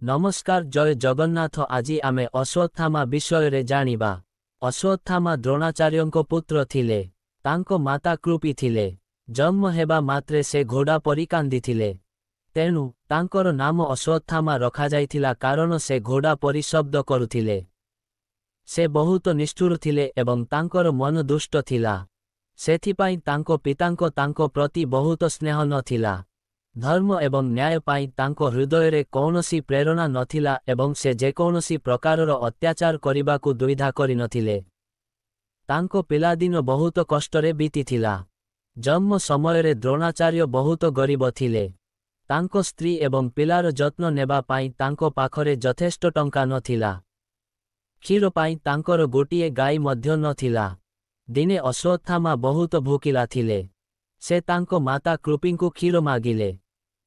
नमस्कार जय जगन्नाथ। आज आमे अश्वत्थामा विषय जानिबा। अश्वत्थामा द्रोणाचार्यଙ୍କ पुत्र थिले। तांको माता कृपी थिले। जन्म हेबा मात्रे से घोड़ा परी कांदिथिले। तेणु तांकर नाम अश्वत्थामा रखा जाइथिला कारण से घोड़ा परी शब्द करुथिले। से बहुत निष्ठुर थिले एवं तांकर मन दुष्ट थिला। सेथिपाई तांको पितांको तांको प्रति बहुत स्नेह नथिला। धर्म एवं न्याय पाई तांको हृदय रे कौनसी प्रेरणा नथिला एवं से जेकोनसी प्रकारर अत्याचार करिबाकु द्विधा करि नथिले। तांको पिलादिन बहुत कष्टरे बीतीथिला। जन्म समय रे द्रोणाचार्य बहुत गरीब थिले। तांको स्त्री एवं पिलार जत्न नेबा पाई तांको पाखरे यथेष्ट टंका नथिला। क्षीर पाई तांकर गोटिए गाई मध्य नथिला। दिने अश्वत्थामा बहुत भूकिला थिले। से तांको माता कृपींकु क्षीर मागिले।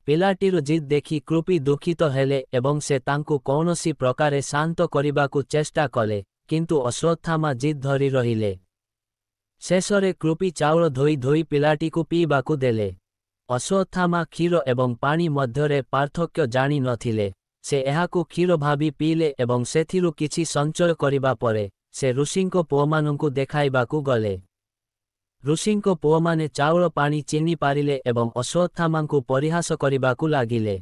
पिलाटीर जिद देखि कृपी दुखित हेले एवं से तांकु कौनसी प्रकारे शांत करिबाकु चेष्टा कले, किंतु अश्वत्थामा जिद धरी रहिले। शेषरे कृपी चाउल धोई धोई पिलाटीकु पीबाकु देले। अश्वत्थामा क्षीर एवं पानी मध्यरे पार्थक्य जानी नथिले। से एहाकु क्षीर भाबी पीले एवं सेथिरु किछि संचय करिबा परे से ऋषिंको पुअमानंकु देखाइबाकु गले। ऋषिंको पुअमाने चाउल पानी चिन्नी पारिले एवं अश्वत्थामांकु परिहास करिबाकु लागिले।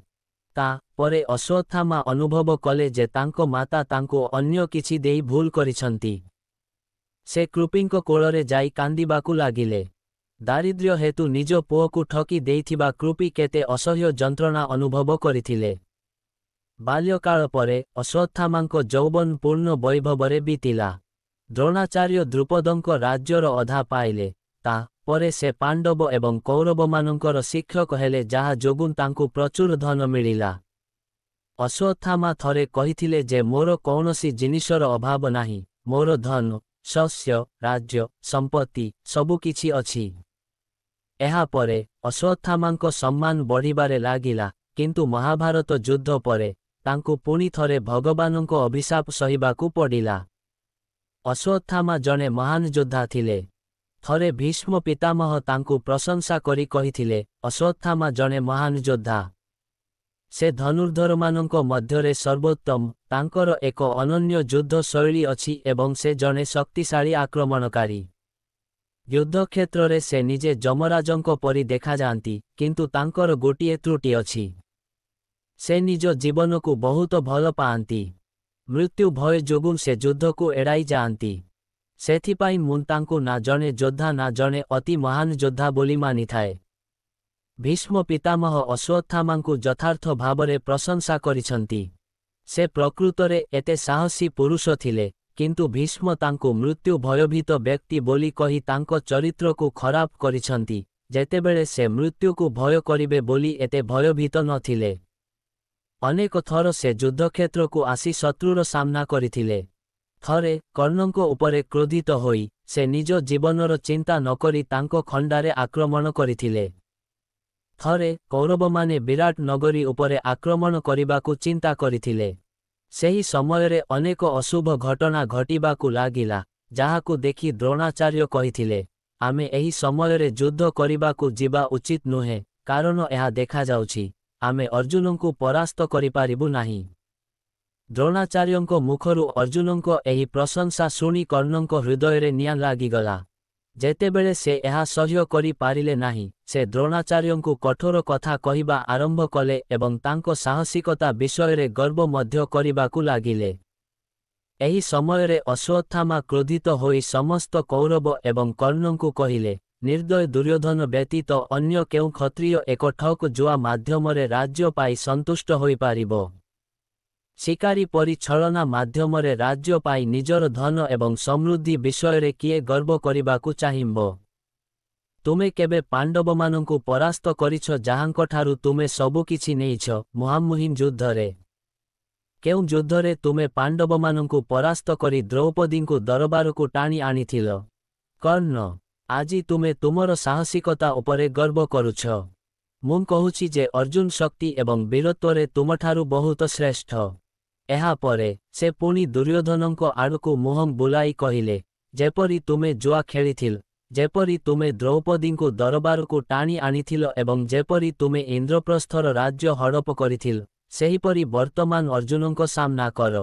ता परे अश्वत्थामा अनुभव कले जे तांको माता तांकु अन्य किछि देई भूल करिछंती। से कृपींको कोଳରେ जाई कांदिबाकु लागिले। दारिद्र्य हेतु निज पुअकु ठकी देइथिबा कृपी केते असह्य जंत्रणा अनुभव करिथिले। बाल्यकाल परे अश्वत्थामांको यौवन पूर्ण वैभवरे बीतिला। द्रोणाचार्य द्रुपदंको राज्यर अधा पाइले। ता परे से पांडव एवं कौरवमानंकर शिक्षक हेले, जहा जोगुन तांकु प्रचुर धन मिलिला। अश्वत्थामा थरे कहिथिले जे मोर कौनसी जिनिसर अभाव नाही। मोर धन, शस्य, राज्य, संपत्ति सबु किछि अछि। एहा परे अश्वत्थामांको सम्मान बढ़िबारे लागिला, किंतु महाभारत युद्ध परे तांकु पुणी थरे भगवानंको अभिशाप सहिबाकु पड़िला। अश्वत्थामा जने महान योद्धा थिले। थरे भीष्म पितामह तांकु प्रशंसा करी कहिथिले, अश्वत्थामा जने महान योद्धा। से धनुर्धरमानंको मध्यरे सर्वोत्तम। तांकर एक अनन्य युद्ध शैली अछि एवं से जने शक्तिशाली आक्रमणकारी। युद्ध क्षेत्र से निजे जमराजंको परी देखा जांती, किंतु तांकर गोटिए त्रुटि अछि। से निज जीवन को बहुत भल पाआंती। मृत्यु भय जोगुं से युद्ध को एड़ाई जाआंती। सेथिपाई मुं तांकु ना जने योद्धा ना जने अति महान योद्धा बोली मानी थाए। भीष्म पितामह अश्वत्थामांकु यथार्थ भावरे प्रशंसा करिछंती। से प्रकृतरे एते साहसी पुरुष थिले, किंतु भीष्म तांकु मृत्यु भयभीत व्यक्ति बोली कही तांको चरित्र को खराब करिछंती, जेतेबेले से मृत्यु को भय करिबे बोली एते भयभीत नथिले। अनेक थर से युद्धक्षेत्र को आसी शत्रुर सामना करिथिले। थरे कर्णंको उपरे क्रोधित होई से निज जीवनर चिंता नकरी तांको खंडारे आक्रमण करिथिले। थरे कौरवमाने विराट नगरी उपरे आक्रमण करिबाकु चिंता करिथिले। सेही समयरे अनेक अशुभ घटना घटिबाकु लागिला, जाहाकु देखि द्रोणाचार्य कहिथिले, आमे एही समयरे युद्ध करिबाकु जिबा उचित नुहे, कारण एहा देखा जाउछि आमे अर्जुनंकु परास्त करि पारिबु नाही। द्रोणाचार्यंको मुखरु अर्जुनंको एही प्रशंसा शुणी कर्णंको हृदय निया लागिगला। जेतेबेले से एहा सह्य करि पारिले नाही, से द्रोणाचार्यंकु कठोर कथा कहिबा आरंभ कले एवं तांको साहसिकता विषय गर्व मध्य करिबाकु लागिले। एही समयरे अश्वत्थामा क्रोधित होई समस्त कौरव एवं कर्णंकु कहिले, निर्दय दुर्योधन व्यतीत अन्य केउ क्षत्रिय एक ठक जुआ माध्यमरे राज्य पाई संतुष्ट होई पारिबो। शिकारी परी छलना माध्यमरे राज्य पाई निजर धन एवं समृद्धि विषय किए गर्व करिबाकु चाहिबो। तुमे केबे पांडवमानंकु परास्त करिछ, जाहांकठारु तुमे सबु किछि नेइछ मुहांमुहिं युद्धरे। केउ युद्धरे तुमे पांडवमानंकु परास्त करी द्रौपदींकु दरबारकु टाणी आनिथिल। कर्ण, आजी तुमे तुमर साहसिकता उपरे गर्व करुछ। मुं कहुछि जे अर्जुन शक्ति एवं वीरत्वरे तुमठारु बहुत श्रेष्ठ। एहा परे से पुणी दुर्योधनंको आड़कु मुहं बुलाई कहिले, जेपरी तुमे जुआ खेलिथिल, जेपरी तुमे द्रौपदींकु दरबारकु टाणी आनिथिल एवं जेपरी तुमे इंद्रप्रस्थर राज्य हड़प करिथिल, ସେହିପରି ବର୍ତ୍ତମାନ ଅର୍ଜୁନଙ୍କ ସାମ୍ନା କର।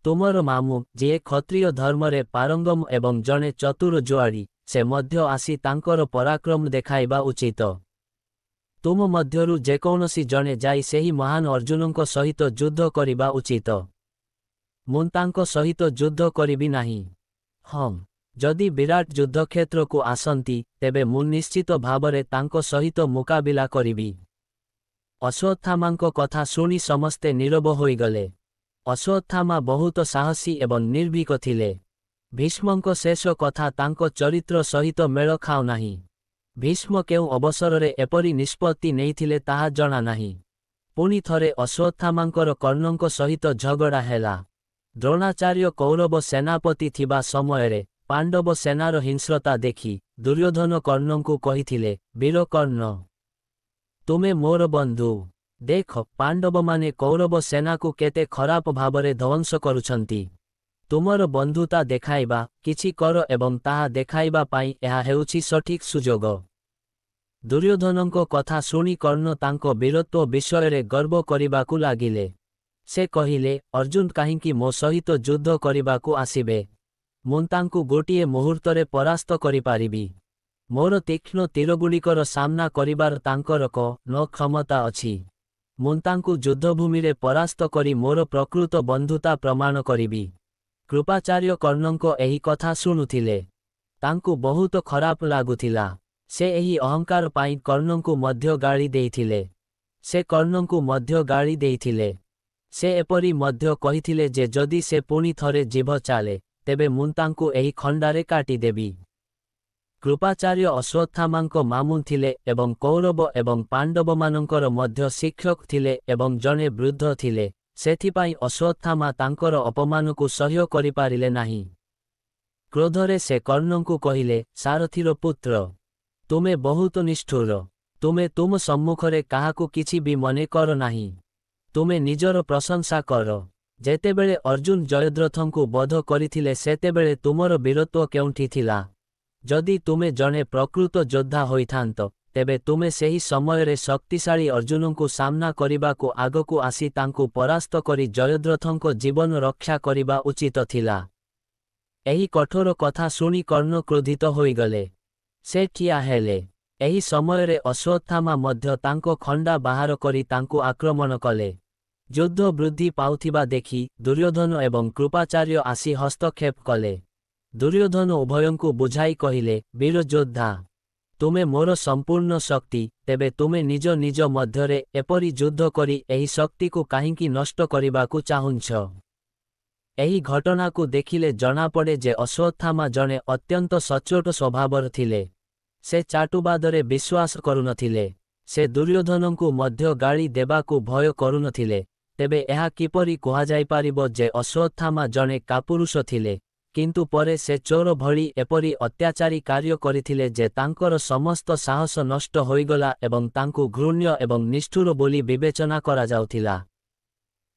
ତୁମର ମାମୁଁ ଯିଏ କ୍ଷତ୍ରିୟ ଧର୍ମରେ ପାରଙ୍ଗମ ଏବଂ ଜଣେ ଚତୁର ଜୁଆଡ଼ି, ସେ ମଧ୍ୟ ଆସି ତାଙ୍କର ପରାକ୍ରମ ଦେଖାଇବା ଉଚିତ। ତୁମ ମଧ୍ୟରୁ ଯେକୌଣସି ଜଣେ ଯାଇ ସେହି ମହାନ ଅର୍ଜୁନଙ୍କ ସହିତ ଯୁଦ୍ଧ କରିବା ଉଚିତ। ମୁଁ ତାଙ୍କ ସହିତ ଯୁଦ୍ଧ କରିବି ନାହିଁ। ହଁ, ଯଦି ବିରାଟ ଯୁଦ୍ଧକ୍ଷେତ୍ରକୁ ଆସନ୍ତି, ତେବେ ମୁଁ ନିଶ୍ଚିତ ଭାବରେ ତାଙ୍କ ସହିତ ମୁକାବିଲା କରିବି। ଅଶ୍ୱତ୍ଥାମାଙ୍କ କଥା ଶୁଣି ସମସ୍ତେ ନୀରବ ହୋଇଗଲେ। ଅଶ୍ୱତ୍ଥାମା ବହୁତ ସାହସୀ ଏବଂ ନିର୍ଭୀକ ଥିଲେ। ଭୀଷ୍ମଙ୍କ ଶେଷ କଥା ତାଙ୍କ ଚରିତ୍ର ସହିତ ମେଳ ଖାଉନାହିଁ। ଭୀଷ୍ମ କେଉଁ ଅବସରରେ ଏପରି ନିଷ୍ପତ୍ତି ନେଇଥିଲେ ତାହା ଜଣାନାହିଁ। ପୁଣି ଥରେ ଅଶ୍ୱତ୍ଥାମାଙ୍କର କର୍ଣ୍ଣଙ୍କ ସହିତ ଝଗଡ଼ା ହେଲା। ଦ୍ରୋଣାଚାର୍ଯ୍ୟ କୌରବ ସେନାପତି ଥିବା ସମୟରେ ପାଣ୍ଡବ ସେନାର ହିଂସ୍ରତା ଦେଖି ଦୁର୍ଯ୍ୟୋଧନ କର୍ଣ୍ଣଙ୍କୁ କହିଥିଲେ, ବୀର କର୍ଣ୍ଣ, ତୁମେ ମୋର ବନ୍ଧୁ। ଦେଖ, ପାଣ୍ଡବମାନେ କୌରବ ସେନାକୁ କେତେ ଖରାପ ଭାବରେ ଧ୍ୱଂସ କରୁଛନ୍ତି। ତୁମର ବନ୍ଧୁତା ଦେଖାଇବା, କିଛି କର ଏବଂ ତାହା ଦେଖାଇବା ପାଇଁ ଏହା ହେଉଛି ସଠିକ୍ ସୁଯୋଗ। ଦୁର୍ଯ୍ୟୋଧନଙ୍କ କଥା ଶୁଣି କର୍ଣ୍ଣ ତାଙ୍କ ବୀରତ୍ୱ ବିଷୟରେ ଗର୍ବ କରିବାକୁ ଲାଗିଲେ। ସେ କହିଲେ, ଅର୍ଜୁନ କାହିଁକି ମୋ ସହିତ ଯୁଦ୍ଧ କରିବାକୁ ଆସିବେ? ମୁଁ ତାଙ୍କୁ ଗୋଟିଏ ମୁହୂର୍ତ୍ତରେ ପରାସ୍ତ କରିପାରିବି। ମୋର ତୀକ୍ଷ୍ଣ ତୀରଗୁଡ଼ିକର ସାମ୍ନା କରିବାର ତାଙ୍କର କ୍ଷମତା ଅଛି। ମୁଁ ତାଙ୍କୁ ଯୁଦ୍ଧଭୂମିରେ ପରାସ୍ତ କରି ମୋର ପ୍ରକୃତ ବନ୍ଧୁତା ପ୍ରମାଣ କରିବି। କୃପାଚାର୍ଯ୍ୟ କର୍ଣ୍ଣଙ୍କ ଏହି କଥା ଶୁଣୁଥିଲେ। ତାଙ୍କୁ ବହୁତ ଖରାପ ଲାଗୁଥିଲା। ସେ ଏହି ଅହଙ୍କାର ପାଇଁ କର୍ଣ୍ଣଙ୍କୁ ମଧ୍ୟ ଗାଳି ଦେଇଥିଲେ। ସେ ଏପରି ମଧ୍ୟ କହିଥିଲେ ଯେ ଯଦି ସେ ପୁଣି ଥରେ ଜିଭ ଚାଲେ, ତେବେ ମୁଁ ତାଙ୍କୁ ଏହି ଖଣ୍ଡାରେ କାଟିଦେବି। କୃପାଚାର୍ଯ୍ୟ ଅଶ୍ୱତ୍ଥାମାଙ୍କ ମାମୁଁ ଥିଲେ ଏବଂ କୌରବ ଏବଂ ପାଣ୍ଡବମାନଙ୍କର ମଧ୍ୟ ଶିକ୍ଷକ ଥିଲେ ଏବଂ ଜଣେ ବୃଦ୍ଧ ଥିଲେ। ସେଥିପାଇଁ ଅଶ୍ୱତ୍ଥାମା ତାଙ୍କର ଅପମାନକୁ ସହ୍ୟ କରିପାରିଲେ ନାହିଁ। କ୍ରୋଧରେ ସେ କର୍ଣ୍ଣଙ୍କୁ କହିଲେ, ସାରଥୀର ପୁତ୍ର, ତୁମେ ବହୁତ ନିଷ୍ଠୁର। ତୁମେ ତୁମ ସମ୍ମୁଖରେ କାହାକୁ କିଛି ବି ମନେ କର ନାହିଁ। ତୁମେ ନିଜର ପ୍ରଶଂସା କର। ଯେତେବେଳେ ଅର୍ଜୁନ ଜୟଦ୍ରଥଙ୍କୁ ବଧ କରିଥିଲେ ସେତେବେଳେ ତୁମର ବୀରତ୍ୱ କେଉଁଠି ଥିଲା? ଯଦି ତୁମେ ଜଣେ ପ୍ରକୃତ ଯୋଦ୍ଧା ହୋଇଥାନ୍ତ, ତେବେ ତୁମେ ସେହି ସମୟରେ ଶକ୍ତିଶାଳୀ ଅର୍ଜୁନଙ୍କୁ ସାମ୍ନା କରିବାକୁ ଆଗକୁ ଆସି ତାଙ୍କୁ ପରାସ୍ତ କରି ଜୟଦ୍ରଥଙ୍କ ଜୀବନ ରକ୍ଷା କରିବା ଉଚିତ ଥିଲା। ଏହି କଠୋର କଥା ଶୁଣି କର୍ଣ୍ଣ କ୍ରୋଧିତ ହୋଇଗଲେ। ସେ ଠିଆ ହେଲେ। ଏହି ସମୟରେ ଅଶ୍ୱତ୍ଥାମା ମଧ୍ୟ ତାଙ୍କ ଖଣ୍ଡା ବାହାର କରି ତାଙ୍କୁ ଆକ୍ରମଣ କଲେ। ଯୁଦ୍ଧ ବୃଦ୍ଧି ପାଉଥିବା ଦେଖି ଦୁର୍ଯ୍ୟୋଧନ ଏବଂ କୃପାଚାର୍ଯ୍ୟ ଆସି ହସ୍ତକ୍ଷେପ କଲେ। ଦୁର୍ଯ୍ୟୋଧନ ଉଭୟଙ୍କୁ ବୁଝାଇ କହିଲେ, ବୀର ଯୋଦ୍ଧା, ତୁମେ ମୋର ସମ୍ପୂର୍ଣ୍ଣ ଶକ୍ତି, ତେବେ ତୁମେ ନିଜ ନିଜ ମଧ୍ୟରେ ଏପରି ଯୁଦ୍ଧ କରି ଏହି ଶକ୍ତିକୁ କାହିଁକି ନଷ୍ଟ କରିବାକୁ ଚାହୁଁଛ? ଏହି ଘଟଣାକୁ ଦେଖିଲେ ଜଣାପଡ଼େ ଯେ ଅଶ୍ୱତ୍ଥାମା ଜଣେ ଅତ୍ୟନ୍ତ ସଚ୍ଚୋଟ ସ୍ୱଭାବର ଥିଲେ। ସେ ଚାଟୁବାଦରେ ବିଶ୍ୱାସ କରୁନଥିଲେ। ସେ ଦୁର୍ଯ୍ୟୋଧନଙ୍କୁ ମଧ୍ୟ ଗାଳି ଦେବାକୁ ଭୟ କରୁନଥିଲେ। ତେବେ ଏହା କିପରି କୁହାଯାଇପାରିବ ଯେ ଅଶ୍ୱତ୍ଥାମା ଜଣେ କାପୁରୁଷ ଥିଲେ, କିନ୍ତୁ ପରେ ସେ ଚୋର ଭଳି ଏପରି ଅତ୍ୟାଚାରୀ କାର୍ଯ୍ୟ କରିଥିଲେ ଯେ ତାଙ୍କର ସମସ୍ତ ସାହସ ନଷ୍ଟ ହୋଇଗଲା ଏବଂ ତାଙ୍କୁ ଘୃଣ୍ୟ ଏବଂ ନିଷ୍ଠୁର ବୋଲି ବିବେଚନା କରାଯାଉଥିଲା।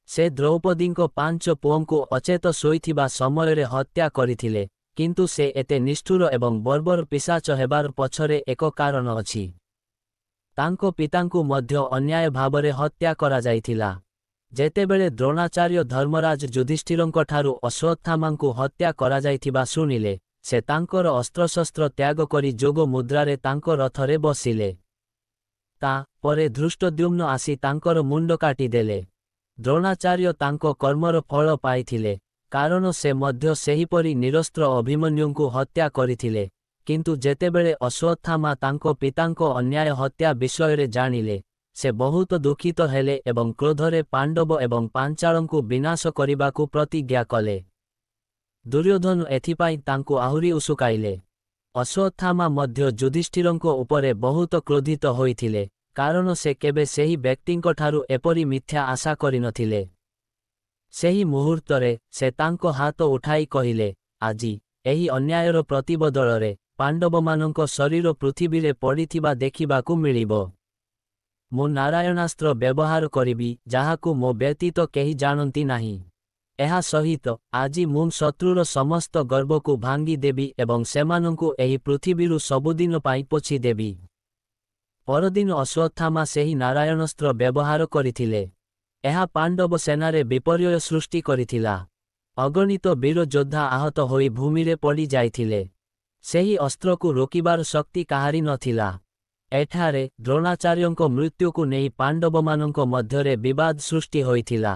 ସେ ଦ୍ରୌପଦୀଙ୍କ 5 ପୁଅଙ୍କୁ ଅଚେତ ଶୋଇଥିବା ସମୟରେ ହତ୍ୟା କରିଥିଲେ, କିନ୍ତୁ ସେ ଏତେ ନିଷ୍ଠୁର ଏବଂ ବର୍ବର ପିଶାଚ ହେବାର ପଛରେ ଏକ କାରଣ ଅଛି। ତାଙ୍କ ପିତାଙ୍କୁ ମଧ୍ୟ ଅନ୍ୟାୟ ଭାବରେ ହତ୍ୟା କରାଯାଇଥିଲା। ଯେତେବେଳେ ଦ୍ରୋଣାଚାର୍ଯ୍ୟ ଧର୍ମରାଜ ଯୁଧିଷ୍ଠିରଙ୍କଠାରୁ ଅଶ୍ୱତ୍ଥାମାଙ୍କୁ ହତ୍ୟା କରାଯାଇଥିବା ଶୁଣିଲେ, ସେ ତାଙ୍କର ଅସ୍ତ୍ରଶସ୍ତ୍ର ତ୍ୟାଗ କରି ଯୋଗ ମୁଦ୍ରାରେ ତାଙ୍କ ରଥରେ ବସିଲେ। ତା ପରେ ଧୃଷ୍ଟଦ୍ୟୁମ୍ନ ଆସି ତାଙ୍କର ମୁଣ୍ଡ କାଟିଦେଲେ। ଦ୍ରୋଣାଚାର୍ଯ୍ୟ ତାଙ୍କ କର୍ମର ଫଳ ପାଇଥିଲେ, କାରଣ ସେ ମଧ୍ୟ ସେହିପରି ନିରସ୍ତ୍ର ଅଭିମନ୍ୟୁଙ୍କୁ ହତ୍ୟା କରିଥିଲେ। କିନ୍ତୁ ଯେତେବେଳେ ଅଶ୍ୱତ୍ଥାମା ତାଙ୍କ ପିତାଙ୍କ ଅନ୍ୟାୟ ହତ୍ୟା ବିଷୟରେ ଜାଣିଲେ, ସେ ବହୁତ ଦୁଃଖିତ ହେଲେ ଏବଂ କ୍ରୋଧରେ ପାଣ୍ଡବ ଏବଂ ପାଞ୍ଚାଳଙ୍କୁ ବିନାଶ କରିବାକୁ ପ୍ରତିଜ୍ଞା କଲେ। ଦୁର୍ଯ୍ୟୋଧନ ଏଥିପାଇଁ ତାଙ୍କୁ ଆହୁରି ଉସୁକାଇଲେ। ଅଶ୍ୱତ୍ଥାମା ମଧ୍ୟ ଯୁଧିଷ୍ଠିରଙ୍କ ଉପରେ ବହୁତ କ୍ରୋଧିତ ହୋଇଥିଲେ, କାରଣ ସେ କେବେ ସେହି ବ୍ୟକ୍ତିଙ୍କଠାରୁ ଏପରି ମିଥ୍ୟା ଆଶା କରିନଥିଲେ। ସେହି ମୁହୂର୍ତ୍ତରେ ସେ ତାଙ୍କ ହାତ ଉଠାଇ କହିଲେ, ଆଜି ଏହି ଅନ୍ୟାୟର ପ୍ରତିବଦଳରେ ପାଣ୍ଡବମାନଙ୍କ ଶରୀର ପୃଥିବୀରେ ପଡ଼ିଥିବା ଦେଖିବାକୁ ମିଳିବ। ମୁଁ ନାରାୟଣାସ୍ତ୍ର ବ୍ୟବହାର କରିବି, ଯାହାକୁ ମୋ ବ୍ୟତୀତ କେହି ଜାଣନ୍ତି ନାହିଁ। ଏହା ସହିତ ଆଜି ମୁଁ ଶତ୍ରୁର ସମସ୍ତ ଗର୍ବକୁ ଭାଙ୍ଗି ଦେବି ଏବଂ ସେମାନଙ୍କୁ ଏହି ପୃଥିବୀରୁ ସବୁଦିନ ପାଇଁ ପୋଛିଦେବି। ପରଦିନ ଅଶ୍ୱତ୍ଥାମା ସେହି ନାରାୟଣାସ୍ତ୍ର ବ୍ୟବହାର କରିଥିଲେ। ଏହା ପାଣ୍ଡବ ସେନାରେ ବିପର୍ଯ୍ୟୟ ସୃଷ୍ଟି କରିଥିଲା। ଅଗଣିତ ବୀର ଯୋଦ୍ଧା ଆହତ ହୋଇ ଭୂମିରେ ପଡ଼ି ଯାଇଥିଲେ। ସେହି ଅସ୍ତ୍ରକୁ ରୋକିବାର ଶକ୍ତି କାହାରି ନଥିଲା। ଏଠାରେ ଦ୍ରୋଣାଚାର୍ଯ୍ୟଙ୍କ ମୃତ୍ୟୁକୁ ନେଇ ପାଣ୍ଡବମାନଙ୍କ ମଧ୍ୟରେ ବିବାଦ ସୃଷ୍ଟି ହୋଇଥିଲା।